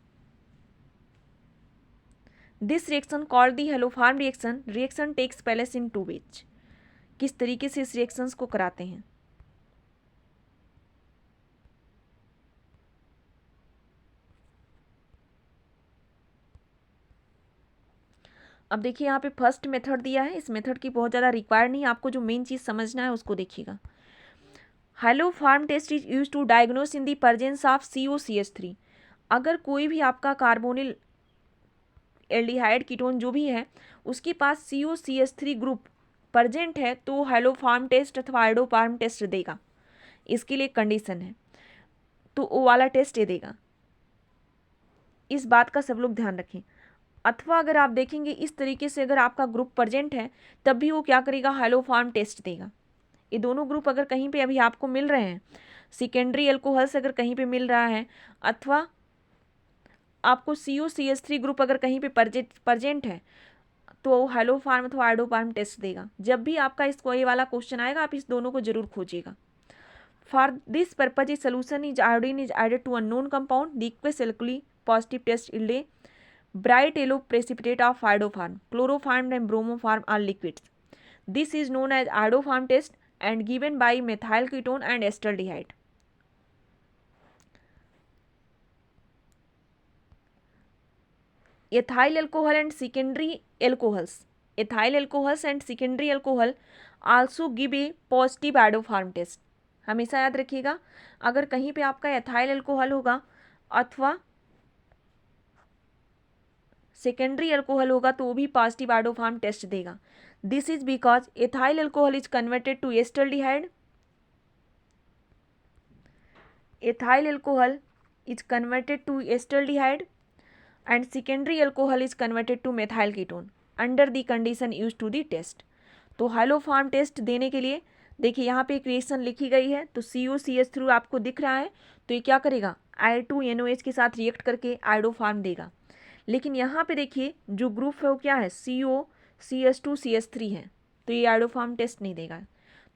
This reaction called the haloform reaction takes place in 2 ways. किस तरीके से इस रिएक्शंस को कराते हैं, अब देखिए यहाँ पे फर्स्ट मेथड दिया है, इस मेथड की बहुत ज़्यादा रिक्वायर्ड नहीं, आपको जो मेन चीज़ समझना है उसको देखिएगा। Haloform test is use to diagnose in the presence of COCH3। अगर कोई भी आपका कार्बोनिल एल्डिहाइड कीटोन जो भी है उसके पास COCH3 ग्रुप प्रेजेंट है तो हैलोफार्म टेस्ट अथवा आयोडोफार्म टेस्ट देगा, इसके लिए कंडीशन है, तो वो वाला टेस्ट ये देगा। इस बात का सब लोग ध्यान रखें। अथवा अगर आप देखेंगे इस तरीके से अगर आपका ग्रुप प्रेजेंट है तब भी वो क्या करेगा, हैलोफार्म टेस्ट देगा। ये दोनों ग्रुप अगर कहीं पे अभी आपको मिल रहे हैं, सेकेंडरी एल्कोहल्स अगर कहीं पे मिल रहा है, अथवा आपको COCH3 ग्रुप अगर कहीं पे प्रेजेंट है तो हैलोफार्म अथवा आयोडोफार्म टेस्ट देगा। जब भी आपका इसको ये वाला क्वेश्चन आएगा आप इस दोनों को जरूर खोजिएगा। For this purpose is solution is iodine is added to unknown compound, the aqueous alkali positive test yield a bright yellow precipitate of iodoform, chloroform and bromoform are liquids. This is known as iodoform test and given by methyl ketone and acetaldehyde. Ethyl alcohol and secondary alcohols. Ethyl alcohols and secondary alcohol also give a positive iodoform test. हमेशा याद रखिएगा, अगर कहीं पे आपका ethyl alcohol होगा अथवा secondary alcohol होगा तो वो भी पॉजिटिव आइडोफार्म टेस्ट देगा। This is because ethyl alcohol is converted to acetaldehyde, ethyl alcohol is converted to acetaldehyde and secondary alcohol is converted to methyl ketone under the condition used to the test। तो haloform test देने के लिए देखिए यहाँ पे एक reaction लिखी गई है, तो COCH3 आपको दिख रहा है, तो ये क्या करेगा I2NOH के साथ रिएक्ट करके आइडोफार्म देगा। लेकिन यहाँ पे देखिए जो ग्रुप है वो क्या है, COCH2CH3 है, तो ये आइडोफार्म टेस्ट नहीं देगा।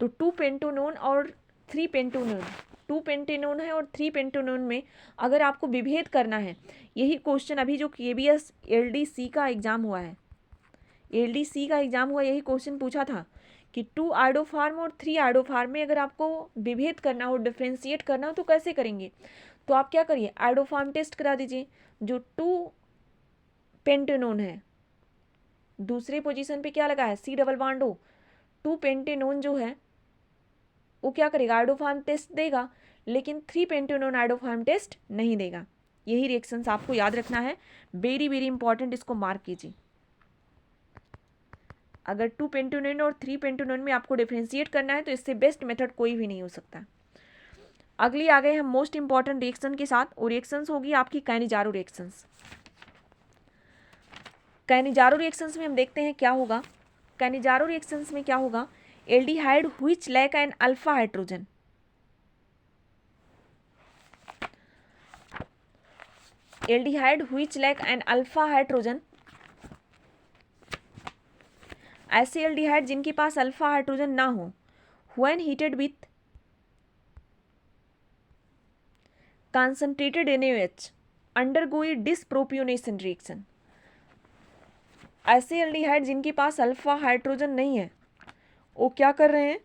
तो 2 पेंटोनोन और 3 पेंटोनोन, 2 पेंटेनोन है और 3 पेंटोनोन में अगर आपको विभेद करना है, यही क्वेश्चन अभी जो KBS LDC का एग्जाम हुआ है, LDC का एग्जाम हुआ, यही क्वेश्चन पूछा था कि 2 आइडोफार्म और 3 आइडोफार्म में अगर आपको विभेद करना हो, डिफ्रेंशिएट करना हो, तो कैसे करेंगे। तो आप क्या करिए, आइडोफार्म टेस्ट करा दीजिए। जो 2 पेंटेनोन है, दूसरे पोजीशन पे क्या लगा है C double bond O, 2 pentanone जो है वो क्या करेगा, आइडोफार्म टेस्ट देगा, लेकिन 3 पेंटेनोन आइडोफार्म टेस्ट नहीं देगा। यही रिएक्शंस आपको याद रखना है, वेरी वेरी इंपॉर्टेंट, इसको मार्क कीजिए। अगर 2 पेंटेनोन और 3 पेंटेनोन में आपको डिफ्रेंशिएट करना है तो इससे बेस्ट मेथड कोई भी नहीं हो सकता। अगली आ गए हम मोस्ट इंपॉर्टेंट रिएक्शन के साथ, और रिएक्शंस होगी आपकी कैनिजारो रिएक्शंस। कैनिजारो रिएक्शंस में हम देखते हैं क्या होगा। कैनिजारो रिएक्शंस में क्या होगा, aldehyde which lack an alpha hydrogen, aldehyde which lack an alpha hydrogen, ऐसे एल्डिहाइड जिनके पास अल्फा हाइड्रोजन ना हो, when heated with concentrated NaOH undergo disproportionation reaction. ऐसे एल्डिहाइड जिनके पास अल्फा हाइड्रोजन नहीं है वो क्या कर रहे हैं,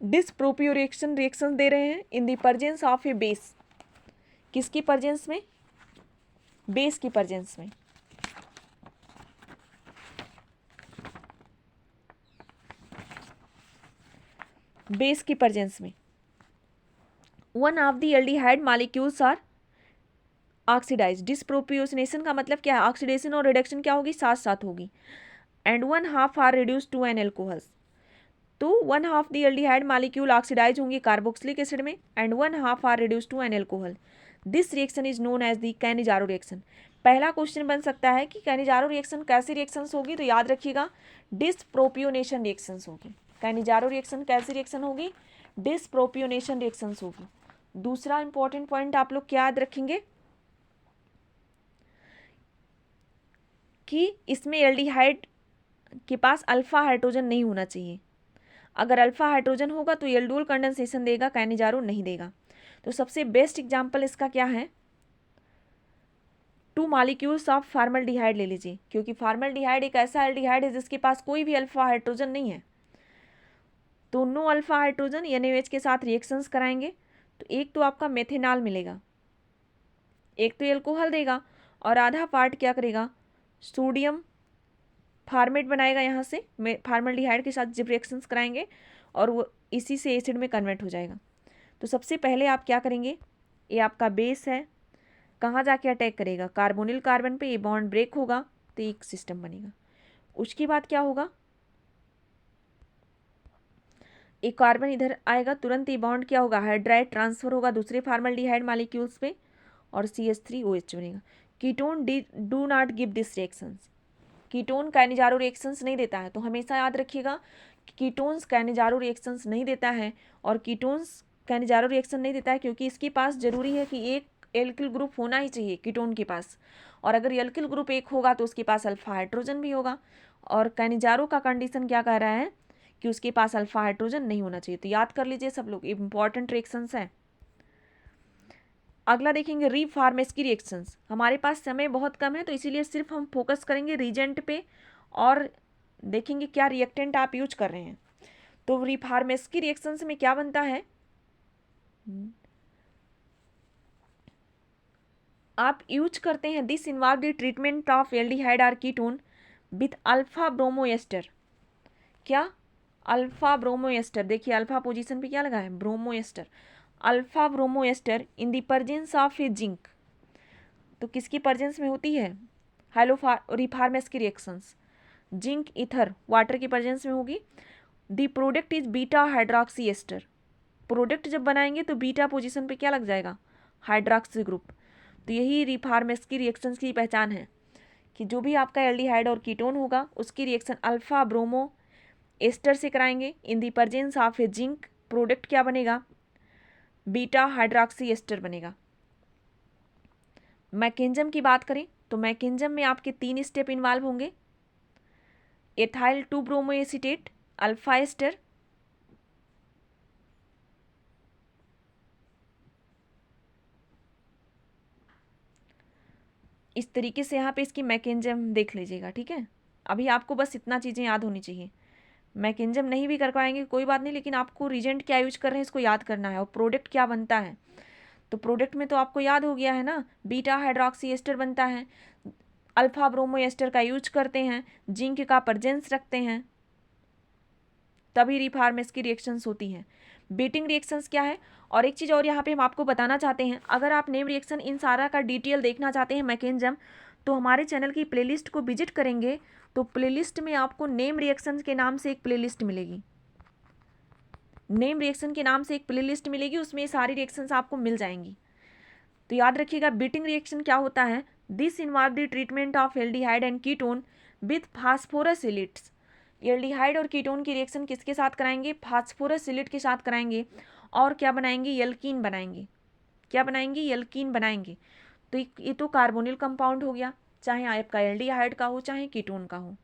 डिसप्रोपियो रिएक्शन दे रहे हैं in the presence of a base. किसकी प्रेजेंस में, बेस की प्रेजेंस में। बेस की प्रेजेंस में one of the aldehyde molecules are oxidise. Disproportionation का मतलब क्या है, ऑक्सीडेशन और रिडक्शन क्या होगी, साथ साथ होगी। And 1/2 are reduce to an alcohol, तो 1/2 द एल्डिहाइड मॉलिक्यूल ऑक्सीडाइज होंगे कार्बोक्सिलिक एसिड में, and 1/2 are reduce to an alcohol. This reaction is known as the Cannizzaro reaction. पहला क्वेश्चन बन सकता है कि कैनिजारो रिएक्शन कैसी रिएक्शंस होगी, तो याद रखिएगा डिसप्रोपियोनेशन रिएक्शंस होगी। कैनिजारो रिएक्शन कैसी रिएक्शन होगी, डिसप्रोपियोनेशन रिएक्शंस होगी। दूसरा इंपॉर्टेंट पॉइंट आप लोग क्या याद रखेंगे कि इसमें एल्डिहाइड के पास अल्फा हाइड्रोजन नहीं होना चाहिए। अगर अल्फा हाइड्रोजन होगा तो एल्डोल कंडेंसेशन देगा, कैनिजारो नहीं देगा। तो सबसे बेस्ट एग्जांपल इसका क्या है, 2 मॉलिक्यूल्स ऑफ फॉर्मल्डिहाइड ले लीजिए, क्योंकि फॉर्मल्डिहाइड एक ऐसा एल्डिहाइड है जिसके पास कोई भी अल्फा हाइड्रोजन नहीं है। तो नो अल्फा हाइड्रोजन NaOH के साथ रिएक्शंस कराएंगे तो एक तो आपका मेथेनॉल मिलेगा, एक तो एल्कोहल देगा, और आधा पार्ट क्या करेगा, सोडियम फार्मेट बनाएगा यहाँ से, फॉर्मल्डिहाइड के साथ जब रिएक्शंस कराएंगे और वो इसी से एसिड में कन्वर्ट हो जाएगा। तो सबसे पहले आप क्या करेंगे, ये आपका बेस है, कहाँ जाके अटैक करेगा, कार्बोनिल कार्बन पे, ये बॉन्ड ब्रेक होगा तो एक सिस्टम बनेगा। उसके बाद क्या होगा, एक कार्बन इधर आएगा, तुरंत ये बॉन्ड क्या होगा, हाइड्राइड ट्रांसफर होगा दूसरे फॉर्मल्डिहाइड मॉलिक्यूल्स पे और CH3OH बनेगा। Ketone do not give this reactions. Ketone Cannizzaro reactions नहीं देता है, तो हमेशा याद रखिएगा कि कीटोन्स कैनिजारो रिएक्शंस नहीं देता है। और कीटोन्स कैनिजारो रिएक्शन नहीं देता है क्योंकि इसके पास जरूरी है कि एक एल्किल ग्रुप होना ही चाहिए कीटोन के पास, और अगर एल्किल ग्रुप एक होगा तो उसके पास अल्फा हाइड्रोजन भी होगा, और कैनिजारो का कंडीशन क्या कह रहा है कि उसके पास अल्फा हाइड्रोजन नहीं होना चाहिए। तो याद कर लीजिए सब लोग, इंपॉर्टेंट रिएक्शंस हैं। अगला देखेंगे रीफॉर्मेस की रिएक्शंस। हमारे पास समय बहुत कम है तो इसीलिए सिर्फ हम फोकस करेंगे रीजेंट पे और देखेंगे क्या रिएक्टेंट आप यूज कर रहे हैं। तो रीफॉर्मेस की रिएक्शंस में क्या बनता है, आप यूज करते हैं this involve the treatment of aldehyde और कीटोन विथ अल्फा ब्रोमोएस्टर। क्या, अल्फा ब्रोमोएस्टर। देखिए अल्फा पोजीशन पे क्या लगा है, bromoester. Alpha bromoester in the presence of a zinc, तो किसकी प्रेजेंस में होती है, रिफॉर्मेस की रिएक्शंस, जिंक ईथर वाटर की प्रेजेंस में होगी। The product is beta hydroxy ester, product जब बनाएंगे तो बीटा पोजीशन पे क्या लग जाएगा, हाइड्रोक्सी ग्रुप। तो यही रिफॉर्मेस की रिएक्शंस की पहचान है कि जो भी आपका एल्डिहाइड और कीटोन होगा उसकी रिएक्शन अल्फा ब्रोमो एस्टर से कराएंगे in the presence of a zinc, product क्या बनेगा, बीटा हाइड्रोक्सी एस्टर बनेगा। मैकेनिज्म की बात करें तो मैकेनिज्म में आपके 3 स्टेप इन्वॉल्व होंगे, ethyl 2 bromo acetate, alpha ester, इस तरीके से यहाँ पे इसकी मैकेनिज्म देख लीजिएगा। ठीक है, अभी आपको बस इतना चीज़ें याद होनी चाहिए। मैकेनिज्म नहीं भी कर पाएंगे कोई बात नहीं, लेकिन आपको रिजेंट क्या यूज कर रहे हैं इसको याद करना है और प्रोडक्ट क्या बनता है। तो प्रोडक्ट में तो आपको याद हो गया है ना, बीटा हाइड्रोक्सी एस्टर बनता है, अल्फा ब्रोमो एस्टर का यूज करते हैं, जिंक का प्रेजेंस रखते हैं, तभी रिफॉर्मेस की रिएक्शंस होती हैं। बीटिंग रिएक्शंस क्या है, और एक चीज़ और यहाँ पे हम आपको बताना चाहते हैं, अगर आप नेम रिएक्शन इन सारा का डिटेल देखना चाहते हैं मैकेनिज्म, तो हमारे चैनल की प्लेलिस्ट को विजिट करेंगे तो प्लेलिस्ट में आपको नेम रिएक्शंस के नाम से एक प्लेलिस्ट मिलेगी, नेम रिएक्शन के नाम से एक प्लेलिस्ट मिलेगी, उसमें सारी रिएक्शंस आपको मिल जाएंगी। तो याद रखिएगा बीटिंग रिएक्शन क्या होता है, this involve the treatment of aldehyde and ketone with phosphorus ylides. Aldehyde और कीटोन की रिएक्शन किसके साथ कराएंगे, फास्फोरस इलिट के साथ कराएंगे, और क्या बनाएंगे, एल्कीन बनाएंगे। क्या बनाएंगे, एल्कीन बनाएंगे। तो ये तो कार्बोनिल कंपाउंड हो गया, चाहे आपका एल्डिहाइड का हो चाहे कीटोन का हो।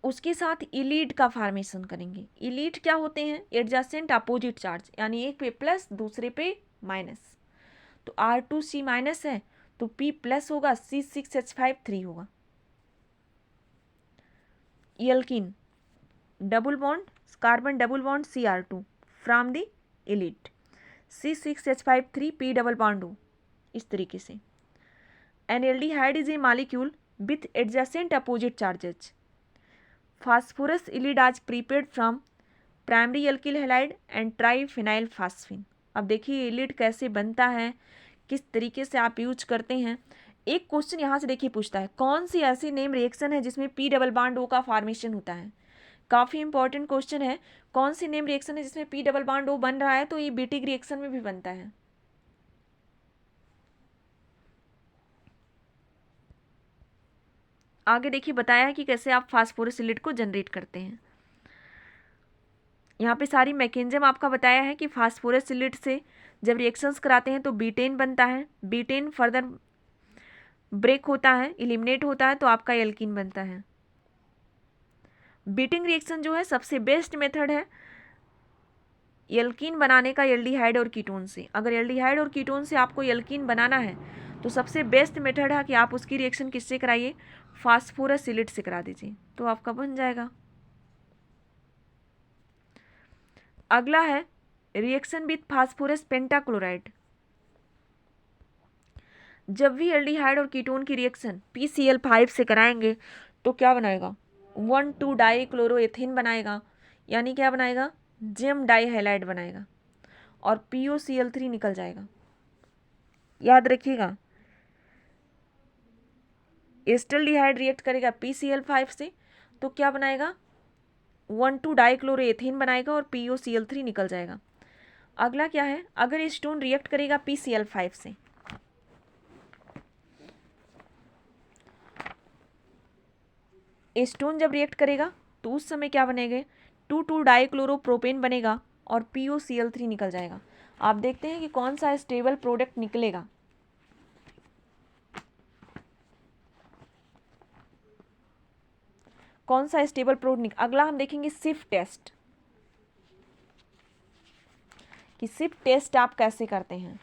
उसके साथ इलीड का फॉर्मेशन करेंगे। इलीड क्या होते हैं, एडजेसेंट अपोजिट चार्ज, यानी एक पे प्लस दूसरे पे माइनस। तो R2C माइनस है तो P प्लस होगा, C6H5 3 होगा। Alkene double bond, carbon double bond Cr2 from the ylide, C6H5 3 P double bond हो, इस तरीके से। An aldehyde is a molecule with adjacent opposite charges. Phosphorus ylide is prepared from primary alkyl halide and triphenyl phosphine. अब देखिए इलिड कैसे बनता है, किस तरीके से आप यूज करते हैं। एक क्वेश्चन यहाँ से देखिए पूछता है, कौन सी ऐसी नेम रिएक्शन है जिसमें P डबल बॉन्ड O का फॉर्मेशन होता है। काफ़ी इंपॉर्टेंट क्वेश्चन है, कौन सी नेम रिएक्शन है जिसमें P डबल बॉन्ड O बन रहा है, तो ये बीटिंग रिएक्शन में भी बनता है। आगे देखिए बताया है कि कैसे आप फास्फोरस इलिड को जनरेट करते हैं। यहाँ पे सारी मैकेनिज्म आपका बताया है कि फास्फोरस इलिड से जब रिएक्शंस कराते हैं तो बीटेन बनता है, बीटेन फर्दर ब्रेक होता है, इलिमिनेट होता है, तो आपका एल्कीन बनता है। बीटिंग रिएक्शन जो है सबसे बेस्ट मेथड है एल्कीन बनाने का एल्डिहाइड और कीटोन से। अगर एल्डिहाइड और कीटोन से आपको एल्कीन बनाना है तो सबसे बेस्ट मेथड है कि आप उसकी रिएक्शन किससे कराइए, फास्फोरस इलिड से करा दीजिए, तो आपका बन जाएगा। अगला है रिएक्शन विथ फास्फोरस पेंटाक्लोराइड। जब भी एल्डिहाइड और कीटोन की रिएक्शन PCl5 से कराएंगे तो क्या बनाएगा, 1,2 डाइक्लोरोएथेन बनाएगा, यानी क्या बनाएगा, जेम डाइहैलाइड बनाएगा, और POCl3 निकल जाएगा। याद रखिएगा एस्टल्डिहाइड रिएक्ट करेगा PCl5 से तो क्या बनाएगा, 1,2 डाइक्लोरोएथेन बनाएगा और POCl3 निकल जाएगा। अगला क्या है, अगर एस्टोन रिएक्ट करेगा PCl5 से, एस्टोन जब रिएक्ट करेगा तो उस समय क्या बनेगा, 2,2 डाइक्लोरोप्रोपेन बनेगा और POCl3 निकल जाएगा। आप देखते हैं कि कौन सा स्टेबल प्रोडक्ट निकलेगा। कौन सा स्टेबल प्रोडक्ट। अगला हम देखेंगे सिफ टेस्ट, कि सिफ टेस्ट आप कैसे करते हैं।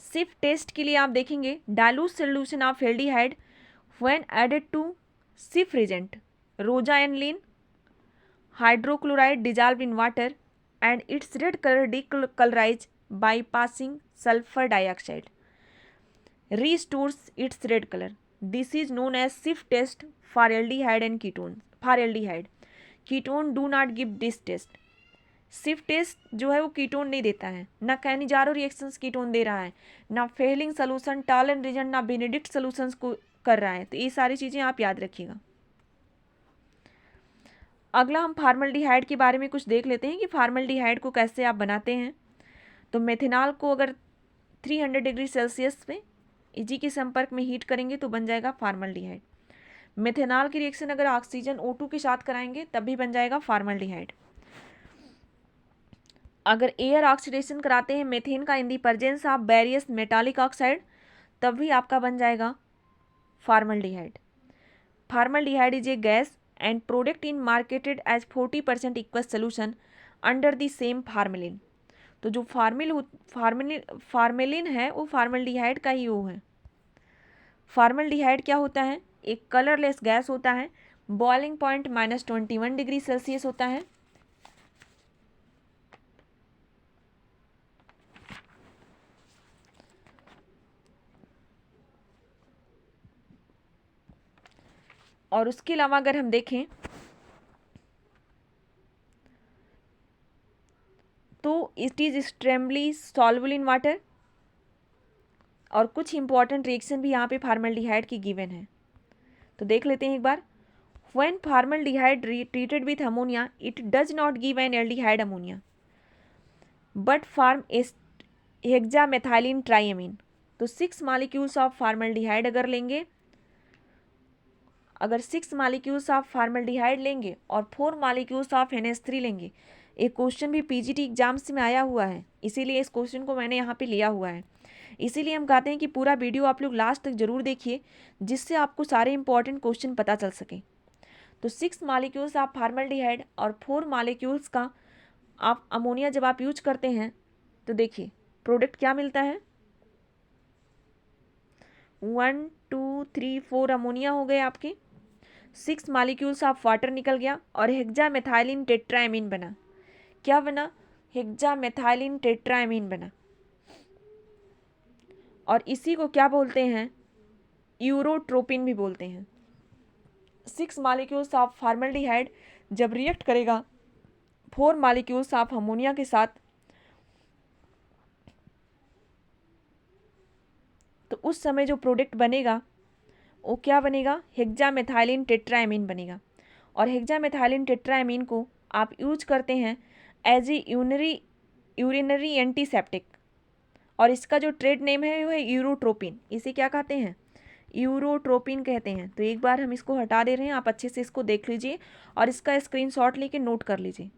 सिफ टेस्ट के लिए आप देखेंगे dilute solution of aldehyde when added to Schiff reagent rosaniline hydrochloride dissolve in water and its red colour decolourize by passing sulfur dioxide restores its red color. This is known as Sif test for aldehyde and ketones. For aldehyde, ketone do not give this test. स्विफ्ट test जो है वो ketone नहीं देता है, ना Cannizzaro reactions ketone दे रहा है, ना फेहलिंग सोल्यूशन, टालन रीजन, ना बेनेडिक्ट सोल्यूशंस को कर रहा है। तो ये सारी चीज़ें आप याद रखिएगा। अगला हम फार्मल्डिहाइड के बारे में कुछ देख लेते हैं कि फार्मल्डिहाइड को कैसे आप बनाते हैं। तो मेथेनॉल को अगर 300 डिग्री सेल्सियस पे Ag के संपर्क में हीट करेंगे तो बन जाएगा फार्मल्डिहाइड। मेथेनॉल की रिएक्शन अगर ऑक्सीजन O2 के साथ कराएंगे तब भी बन जाएगा फार्मल्डिहाइड। अगर एयर ऑक्सीडेशन कराते हैं मेथेन का in the presence of various metallic oxide तब भी आपका बन जाएगा formaldehyde. Formaldehyde is a gas and product in marketed as 40% aqueous solution under the same formalin. तो जो फार्मेलिन है वो फार्मल्डिहाइड का ही वो है। फार्मल्डिहाइड क्या होता है? एक कलरलेस गैस होता है, बॉइलिंग पॉइंट -21 डिग्री सेल्सियस होता है। और उसके अलावा अगर हम देखें तो it is extremely soluble in water. और कुछ इंपॉर्टेंट रिएक्शन भी यहाँ पे फार्मल्डिहाइड की गिवन है, तो देख लेते हैं एक बार। When formaldehyde treated with ammonia it does not give an aldehyde ammonia but form hexamethylene triamine. तो 6 मॉलिक्यूल्स ऑफ फार्मल्डिहाइड अगर लेंगे, अगर 6 मॉलिक्यूल्स ऑफ फार्मल्डिहाइड लेंगे और 4 मॉलिक्यूल्स ऑफ NH3 लेंगे। एक क्वेश्चन भी पीजीटी एग्जाम्स में आया हुआ है, इसीलिए इस क्वेश्चन को मैंने यहाँ पे लिया हुआ है। इसीलिए हम कहते हैं कि पूरा वीडियो आप लोग लास्ट तक जरूर देखिए, जिससे आपको सारे इंपॉर्टेंट क्वेश्चन पता चल सके। तो 6 मॉलिक्यूल्स ऑफ फार्मल्डिहाइड और 4 मॉलिक्यूल्स का आप अमोनिया जब आप यूज करते हैं तो देखिए प्रोडक्ट क्या मिलता है। 1 2 3 4 अमोनिया हो गए आपके, 6 मॉलिक्यूल्स ऑफ वाटर निकल गया और हेक्सामेथाइलिन टेट्राएमीन बना। क्या बना? हेक्सामेथाइलिन टेट्राएमीन बना। और इसी को क्या बोलते हैं? यूरोट्रोपिन भी बोलते हैं। 6 मॉलिक्यूल्स ऑफ फार्मल्डिहाइड जब रिएक्ट करेगा 4 मॉलिक्यूल्स ऑफ अमोनिया के साथ, तो उस समय जो प्रोडक्ट बनेगा वो क्या बनेगा? हेक्सामेथाइलिन टेट्राएमीन बनेगा। और हेक्सामेथाइलिन टेट्राएमीन को आप यूज करते हैं एज ए यूरिनरी एंटीसेप्टिक। और इसका जो ट्रेड नेम है वो है यूरोट्रोपिन। इसे क्या कहते हैं? यूरोट्रोपिन कहते हैं। तो एक बार हम इसको हटा दे रहे हैं, आप अच्छे से इसको देख लीजिए और इसका स्क्रीनशॉट लेके नोट कर लीजिए।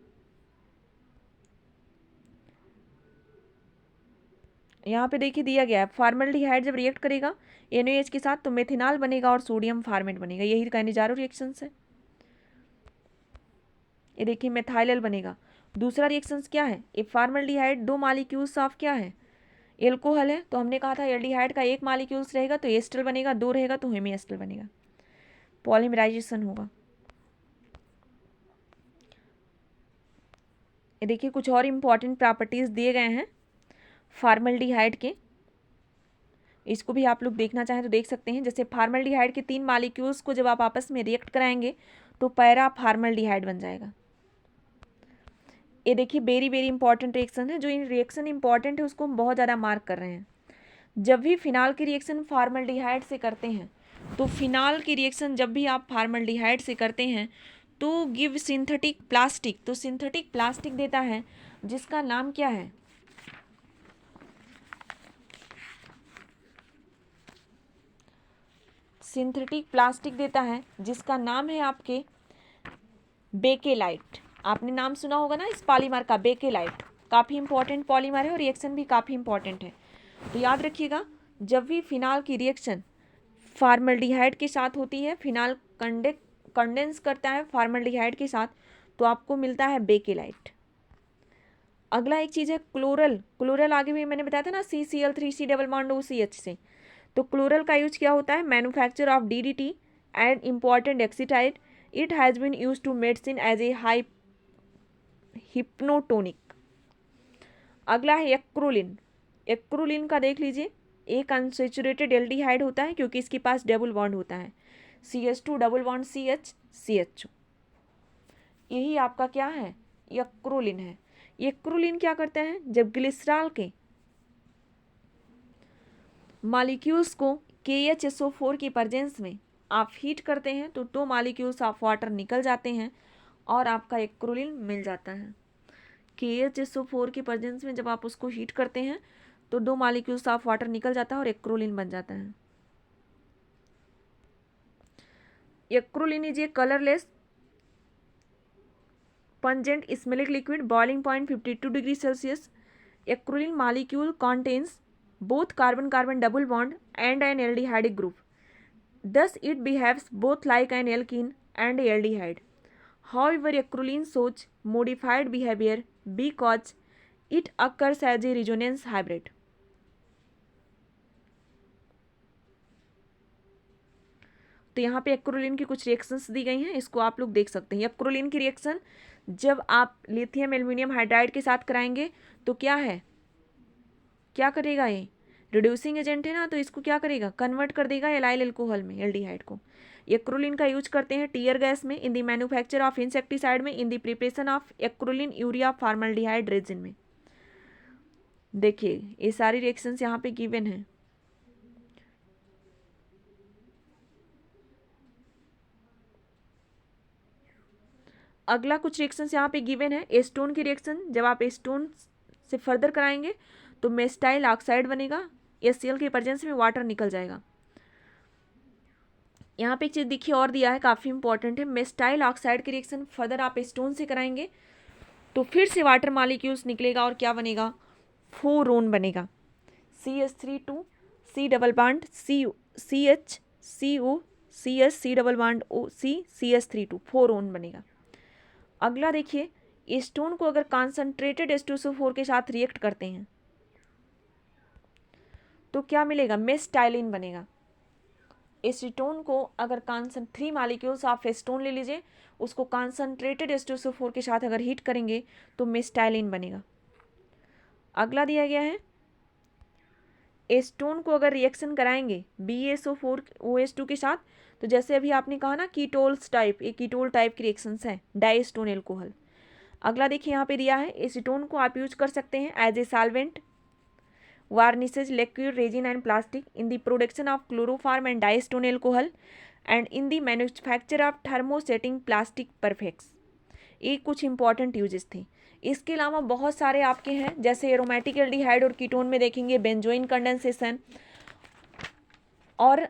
यहाँ पे देखिए दिया गया है फार्मल्डिहाइड जब रिएक्ट करेगा NaOH के साथ तो मेथेनॉल बनेगा और सोडियम फार्मेट बनेगा। यही कैनिजारो रिएक्शंस है। ये देखिए मेथाइल बनेगा। दूसरा रिएक्शंस क्या है? एक फार्मल्डिहाइड 2 मॉलिक्यूल्स ऑफ क्या है? एल्कोहल है। तो हमने कहा था एल्डिहाइड का 1 मॉलिक्यूल्स रहेगा तो एस्टर बनेगा, 2 रहेगा तो हेमी-एस्टर बनेगा, पॉलीमराइजेशन होगा। ये देखिए कुछ और इंपॉर्टेंट प्रॉपर्टीज दिए गए हैं फार्मल्डिहाइड के, इसको भी आप लोग देखना चाहें तो देख सकते हैं। जैसे फार्मल्डिहाइड के 3 मॉलिक्यूल्स को जब आप आपस में रिएक्ट कराएंगे तो पैरा फार्मल्डिहाइड बन जाएगा। ये देखिए वेरी वेरी इंपॉर्टेंट रिएक्शन है। जो इन रिएक्शन इंपॉर्टेंट है उसको हम बहुत ज़्यादा मार्क कर रहे हैं। जब भी फिनाल की रिएक्शन फार्मल्डिहाइड से करते हैं तो फिनाल की रिएक्शन जब भी आप फार्मल्डिहाइड से करते हैं तो गिव सिंथेटिक प्लास्टिक। तो सिंथेटिक प्लास्टिक देता है जिसका नाम क्या है? सिंथेटिक प्लास्टिक देता है जिसका नाम है आपके बेकेलाइट। आपने नाम सुना होगा ना इस पॉलीमर का, बेकेलाइट। काफ़ी इंपॉर्टेंट पॉलीमर है और रिएक्शन भी काफ़ी इंपॉर्टेंट है। तो याद रखिएगा जब भी फिनाल की रिएक्शन फार्मल्डिहाइड के साथ होती है, फिनाल कंडेंस करता है फार्मल्डिहाइड के साथ, तो आपको मिलता है बेकेलाइट। अगला एक चीज़ है क्लोरल। क्लोरल आगे भी मैंने बताया था ना, CCl3 डबल बॉन्ड OCH से। तो क्लोरल का यूज क्या होता है? Manufacture of DDT and important insecticide. It has been use to medicine as a high hypnotic. अगला है एक्रोलिन। एक्रोलिन का देख लीजिए, एक अनसेचुरेटेड एल्डिहाइड होता है क्योंकि इसके पास डबल बॉन्ड होता है, CH2 double bond CH CH2। यही आपका क्या है? एक्रोलिन है। एक्रोलीन क्या करता है, जब ग्लिसरॉल के मॉलिक्यूल्स को KHSO4 की प्रेजेंस में आप हीट करते हैं तो 2 मॉलिक्यूल्स ऑफ वाटर निकल जाते हैं और आपका एक्रोलीन मिल जाता है। KHSO4 की प्रेजेंस में जब आप उसको हीट करते हैं तो 2 मॉलिक्यूल्स ऑफ वाटर निकल जाता है और एक्रोलीन बन जाता है। Acrolein is a colourless pungent smelling liquid, boiling point 52 degree Celsius. Acrolein molecule contains both carbon-carbon double bond and an aldehyde group. Thus, it behaves both like an alkene and aldehyde. However, acrolein shows modified behavior because it occurs as a resonance hybrid. तो यहाँ पे acrolein की कुछ reactions दी गई हैं, इसको आप लोग देख सकते हैं। एक्रोलीन की रिएक्शन जब आप लिथियम एल्यूमिनियम हाइड्राइड के साथ कराएंगे तो क्या है, क्या करेगा, ये रिड्यूसिंग एजेंट है ना, तो इसको क्या करेगा, कन्वर्ट कर देगा एलाइल एल्कोहल में, एल्डिहाइड को। एक्रोलीन का यूज करते हैं टीयर गैस में, in the manufacture of insecticide में, in the preparation of acrolein urea formaldehyde resin में। देखिए ये सारी रिएक्शंस यहाँ पे गिवन है। अगला कुछ रिएक्शंस यहाँ पे गिवन है। एस्टोन की रिएक्शन, जब आप एस्टोन से फर्दर कराएंगे तो मेस्टाइल ऑक्साइड बनेगा, HCl की प्रेजेंस में वाटर निकल जाएगा। यहाँ पे एक चीज़ देखिए और दिया है, काफ़ी इंपॉर्टेंट है। मेस्टाइल ऑक्साइड की रिएक्शन फर्दर आप एस्टोन से कराएंगे तो फिर से वाटर मॉलिक्यूल्स निकलेगा और क्या बनेगा, फोरोन बनेगा। CH3 C double bond CH CO CS C double bond OC CH3 फोरोन बनेगा। अगला देखिए, एस्टोन को अगर कॉन्सेंट्रेटेड H2SO4 के साथ रिएक्ट करते हैं तो क्या मिलेगा, मेस्टाइलिन बनेगा। एसीटोन को अगर 3 मॉलिक्यूल्स आप एस्टोन ले लीजिए, उसको कॉन्सेंट्रेटेड H2SO4 के साथ अगर हीट करेंगे तो मेस्टाइलिन बनेगा। अगला दिया गया है, एस्टोन को अगर रिएक्शन कराएंगे BaSO4 OH2 के साथ तो जैसे अभी आपने कहा ना कीटोल्स टाइप, ये कीटोल टाइप की रिएक्शंस हैं, डाइएस्टोन एल्कोहल। अगला देखिए यहाँ पे दिया है, एसीटोन को आप यूज कर सकते हैं as a solvent, varnishes, liquid, resin and plastic in the production of chloroform and diacetone alcohol and in the manufacture of thermosetting plastic products. ये कुछ इंपॉर्टेंट यूजेस थे। इसके अलावा बहुत सारे आपके हैं, जैसे एरोमेटिक एल्डिहाइड और कीटोन में देखेंगे बेंजोइन कंडेंसेशन, और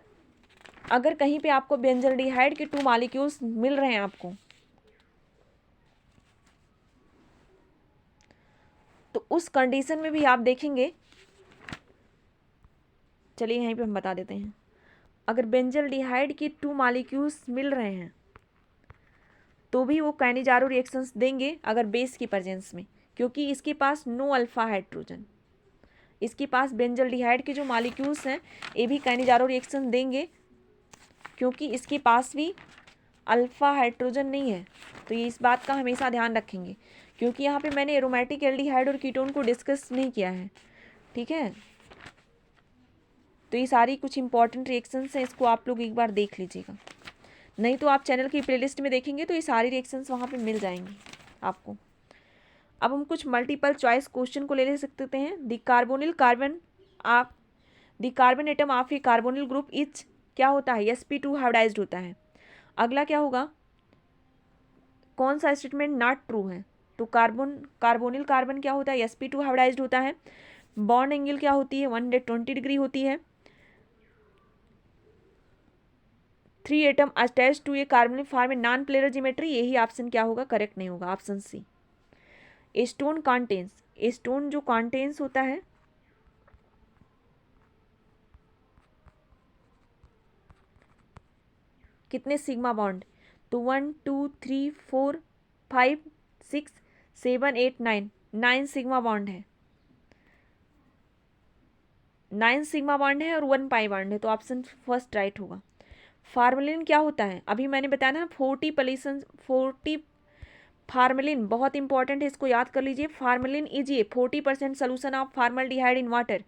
अगर कहीं पे आपको बेंजल्डिहाइड के 2 मॉलिक्यूल्स मिल रहे हैं आपको तो उस कंडीशन में भी आप देखेंगे, चलिए यहीं पे हम बता देते हैं, अगर बेंजल्डिहाइड के 2 मॉलिक्यूल्स मिल रहे हैं तो भी वो काइनेजारो रिएक्शंस देंगे अगर बेस की प्रेजेंस में, क्योंकि इसके पास नो अल्फा हाइड्रोजन, इसके पास बेंजल्डिहाइड के जो मॉलिक्यूल्स हैं ये भी काइनेजारो रिएक्शन देंगे क्योंकि इसके पास भी अल्फा हाइड्रोजन नहीं है। तो ये इस बात का हमेशा ध्यान रखेंगे, क्योंकि यहाँ पे मैंने एरोमेटिक एल्डिहाइड और कीटोन को डिस्कस नहीं किया है, ठीक है। तो ये सारी कुछ इंपॉर्टेंट रिएक्शंस हैं, इसको आप लोग एक बार देख लीजिएगा, नहीं तो आप चैनल की प्लेलिस्ट में देखेंगे तो ये सारी रिएक्शंस वहाँ पे मिल जाएंगी आपको। अब हम कुछ मल्टीपल चॉइस क्वेश्चन को ले सकते हैं। द कार्बोनिल कार्बन आप the carbon atom of A carbonyl group is क्या होता है, sp2 हाइब्रिडाइज्ड होता है। अगला क्या होगा, कौन सा स्टेटमेंट नॉट ट्रू है, तो कार्बोनिल कार्बन क्या होता है, sp2 हाइब्रिडाइज्ड होता है। बॉन्ड एंगल क्या होती है, 120 डिग्री होती है। 3 atom attach to a carbonyl form a non planar geometry, यही ऑप्शन क्या होगा, करेक्ट नहीं होगा, option C. Acetone contains, acetone जो कॉन्टेंस होता है कितने सिग्मा बॉन्ड, तो 1 2 3 4 5 6 7 8 9 सिग्मा बॉन्ड है, 9 सिग्मा बॉन्ड है और 1 पाई बॉन्ड है, तो ऑप्शन फर्स्ट राइट होगा। फार्मेलिन क्या होता है, अभी मैंने बताया ना 40 फार्मेलिन बहुत इंपॉर्टेंट है, इसको याद कर लीजिए। Formalin is a 40% solution of formaldehyde in water,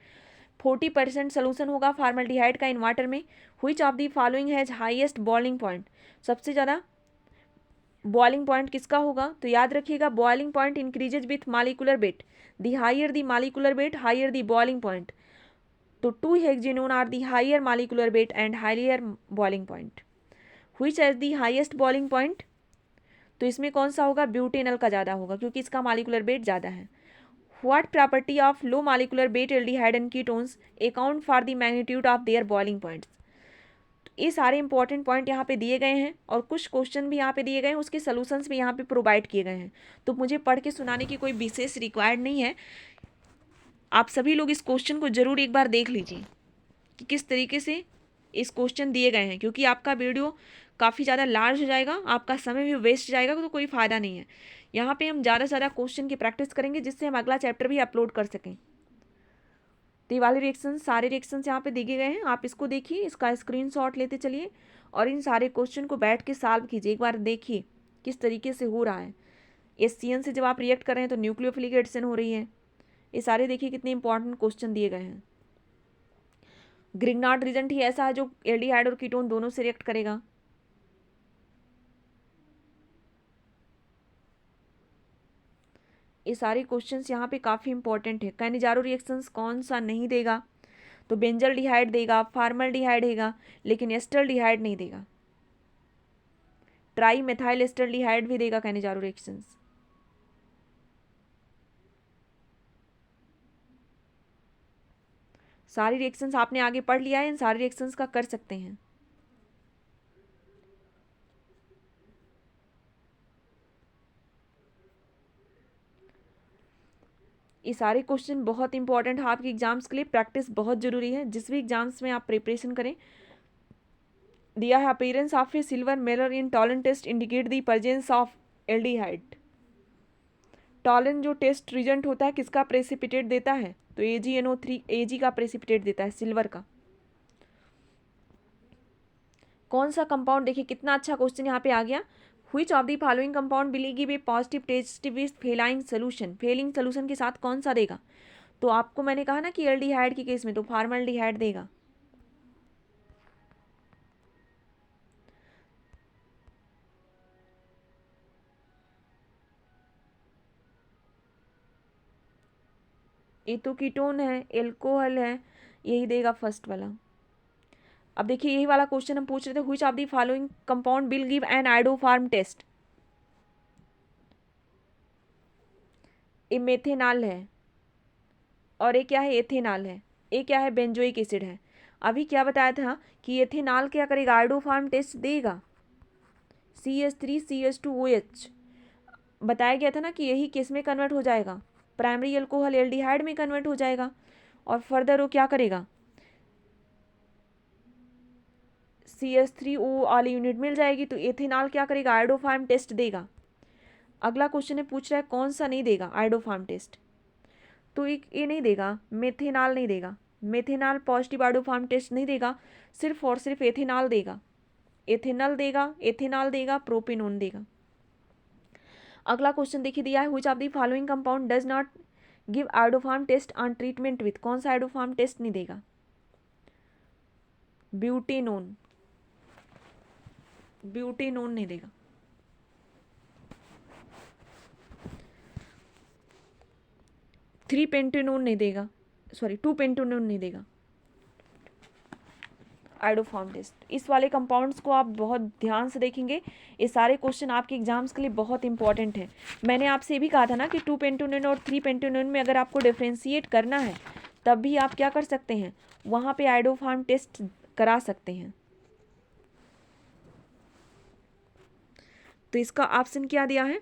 40% solution होगा फॉर्मल्डिहाइड का इन वाटर में। Which of the following has highest boiling point, सबसे ज़्यादा बॉइलिंग पॉइंट किसका होगा? तो याद रखिएगा boiling point increases with molecular weight, the higher the molecular weight higher the boiling point. तो 2 hexanone are the higher molecular weight and higher boiling point. Which has the highest boiling point? तो इसमें कौन सा होगा? Butanol का ज़्यादा होगा क्योंकि इसका मॉलिक्यूलर वेट ज़्यादा है। What property of low molecular weight aldehyde and ketones account for the magnitude of their boiling points. ये सारे इंपॉर्टेंट पॉइंट यहाँ पे दिए गए हैं और कुछ क्वेश्चन भी यहाँ पे दिए गए हैं, उसके सॉल्यूशंस भी यहाँ पे प्रोवाइड किए गए हैं। तो मुझे पढ़ के सुनाने की कोई विशेष रिक्वायर्ड नहीं है। आप सभी लोग इस क्वेश्चन को जरूर एक बार देख लीजिए कि किस तरीके से इस क्वेश्चन दिए गए हैं, क्योंकि आपका वीडियो काफ़ी ज़्यादा लार्ज हो जाएगा, आपका समय भी वेस्ट जाएगा, तो कोई फ़ायदा नहीं है। यहाँ पे हम ज़्यादा से ज़्यादा क्वेश्चन की प्रैक्टिस करेंगे जिससे हम अगला चैप्टर भी अपलोड कर सकें। तो ये वाले रिएक्शन, सारे रिएक्शंस यहाँ पे दिए गए हैं, आप इसको देखिए, इसका स्क्रीनशॉट लेते चलिए और इन सारे क्वेश्चन को बैठ के सॉल्व कीजिए। एक बार देखिए किस तरीके से हो रहा है। HCN से जब आप रिएक्ट कर रहे हैं तो न्यूक्लियोफिलिक एडिशन हो रही है। ये सारे देखिए कितने इंपॉर्टेंट क्वेश्चन दिए गए हैं। ग्रिग्नार्ड रिएजेंट ही ऐसा है जो एल्डिहाइड और कीटोन दोनों से रिएक्ट करेगा। ये सारे क्वेश्चंस यहाँ पे काफ़ी इंपॉर्टेंट है। कैनिजारो रिएक्शंस कौन सा नहीं देगा? तो बेंजल्डिहाइड देगा, फॉर्मल्डिहाइड देगा, लेकिन एस्टल्डिहाइड नहीं देगा। ट्राई मेथाइल एस्टल्डिहाइड भी देगा कैनिजारो रिएक्शंस। सारी रिएक्शंस आपने आगे पढ़ लिया है, इन सारी रिएक्शंस का कर सकते हैं। ये सारे क्वेश्चन बहुत इंपॉर्टेंट है आपके एग्जाम्स के लिए, प्रैक्टिस बहुत जरूरी है। जिस भी एग्जाम्स में आप प्रिपरेशन करें, दिया है appearance of a silver mirror in Tollen test indicate the presence of aldehyde. Tollen जो टेस्ट रिजल्ट होता है किसका प्रेसिपिटेट देता है? तो AgNO3 Ag का प्रेसिपिटेट देता है, सिल्वर का। कौन सा कंपाउंड, देखिए कितना अच्छा क्वेश्चन यहाँ पे आ गया। Which of the following compound will give a positive test with Fehling solution? Fehling solution के साथ कौन सा देगा? तो आपको मैंने कहा ना कि एल्डिहाइड के केस में तो फॉर्मल्डिहाइड देगा। ये तो कीटोन है, एल्कोहल है, यही देगा फर्स्ट वाला। अब देखिए यही वाला क्वेश्चन हम पूछ रहे थे, which of the following compound will give an iodoform test? ये मेथेनॉल है और ये क्या है? एथेनॉल है। ये क्या है? बेंजोइक एसिड है। अभी क्या बताया था कि एथेनॉल क्या करेगा? आइडोफार्म टेस्ट देगा। CH3CH2OH बताया गया था ना कि यही किस में कन्वर्ट हो जाएगा? प्राइमरी अल्कोहल एल्डिहाइड में कन्वर्ट हो जाएगा और फर्दर वो क्या करेगा? CH3O वाली यूनिट मिल जाएगी, तो एथेनॉल क्या करेगा? आइडोफार्म टेस्ट देगा। अगला क्वेश्चन है, पूछ रहा है कौन सा नहीं देगा आइडोफार्म टेस्ट? तो ये नहीं देगा, मेथेनॉल नहीं देगा। मेथेनॉल पॉजिटिव आइडोफार्म टेस्ट नहीं देगा, सिर्फ और सिर्फ एथेनॉल देगा। एथेनॉल देगा, एथेनॉल देगा, प्रोपेनोन देगा। अगला क्वेश्चन देखिए दिया है, which of the following compound does not give iodoform test on treatment with? कौन सा आइडोफार्म टेस्ट नहीं देगा? ब्यूटेनोन। ब्यूटेनोन नहीं देगा। थ्री पेंटेनोन नहीं देगा, सॉरी 2 पेंटेनोन नहीं देगा आइडोफार्म टेस्ट। इस वाले कंपाउंड्स को आप बहुत ध्यान से देखेंगे, ये सारे क्वेश्चन आपके एग्जाम्स के लिए बहुत इंपॉर्टेंट है। मैंने आपसे ये भी कहा था ना कि 2 पेंटेनोन और 3 पेंटेनोन में अगर आपको डिफ्रेंशिएट करना है तब भी आप क्या कर सकते हैं? वहाँ पे आइडोफार्म टेस्ट करा सकते हैं। तो इसका ऑप्शन क्या दिया है?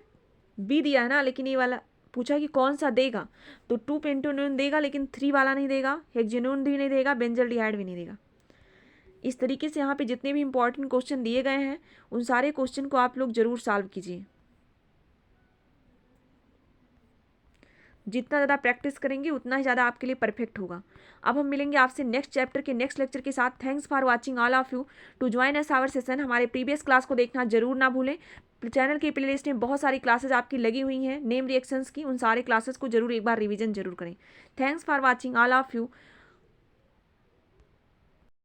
बी दिया है ना, लेकिन ये वाला पूछा कि कौन सा देगा, तो 2 पेंटेनोन देगा लेकिन 3 वाला नहीं देगा, हेक्सेनोन भी नहीं देगा, बेंजल्डिहाइड भी नहीं देगा। इस तरीके से यहाँ पे जितने भी इंपॉर्टेंट क्वेश्चन दिए गए हैं उन सारे क्वेश्चन को आप लोग जरूर सॉल्व कीजिए। जितना ज़्यादा प्रैक्टिस करेंगे उतना ही ज़्यादा आपके लिए परफेक्ट होगा। अब हम मिलेंगे आपसे नेक्स्ट चैप्टर के नेक्स्ट लेक्चर के साथ। Thanks for watching all of you. To join us our session, हमारे प्रीवियस क्लास को देखना जरूर ना भूलें। चैनल की प्लेलिस्ट में बहुत सारी क्लासेस आपकी लगी हुई हैं नेम रिएक्शंस की, उन सारे क्लासेस को जरूर एक बार रिवीजन जरूर करें। Thanks for watching all of you.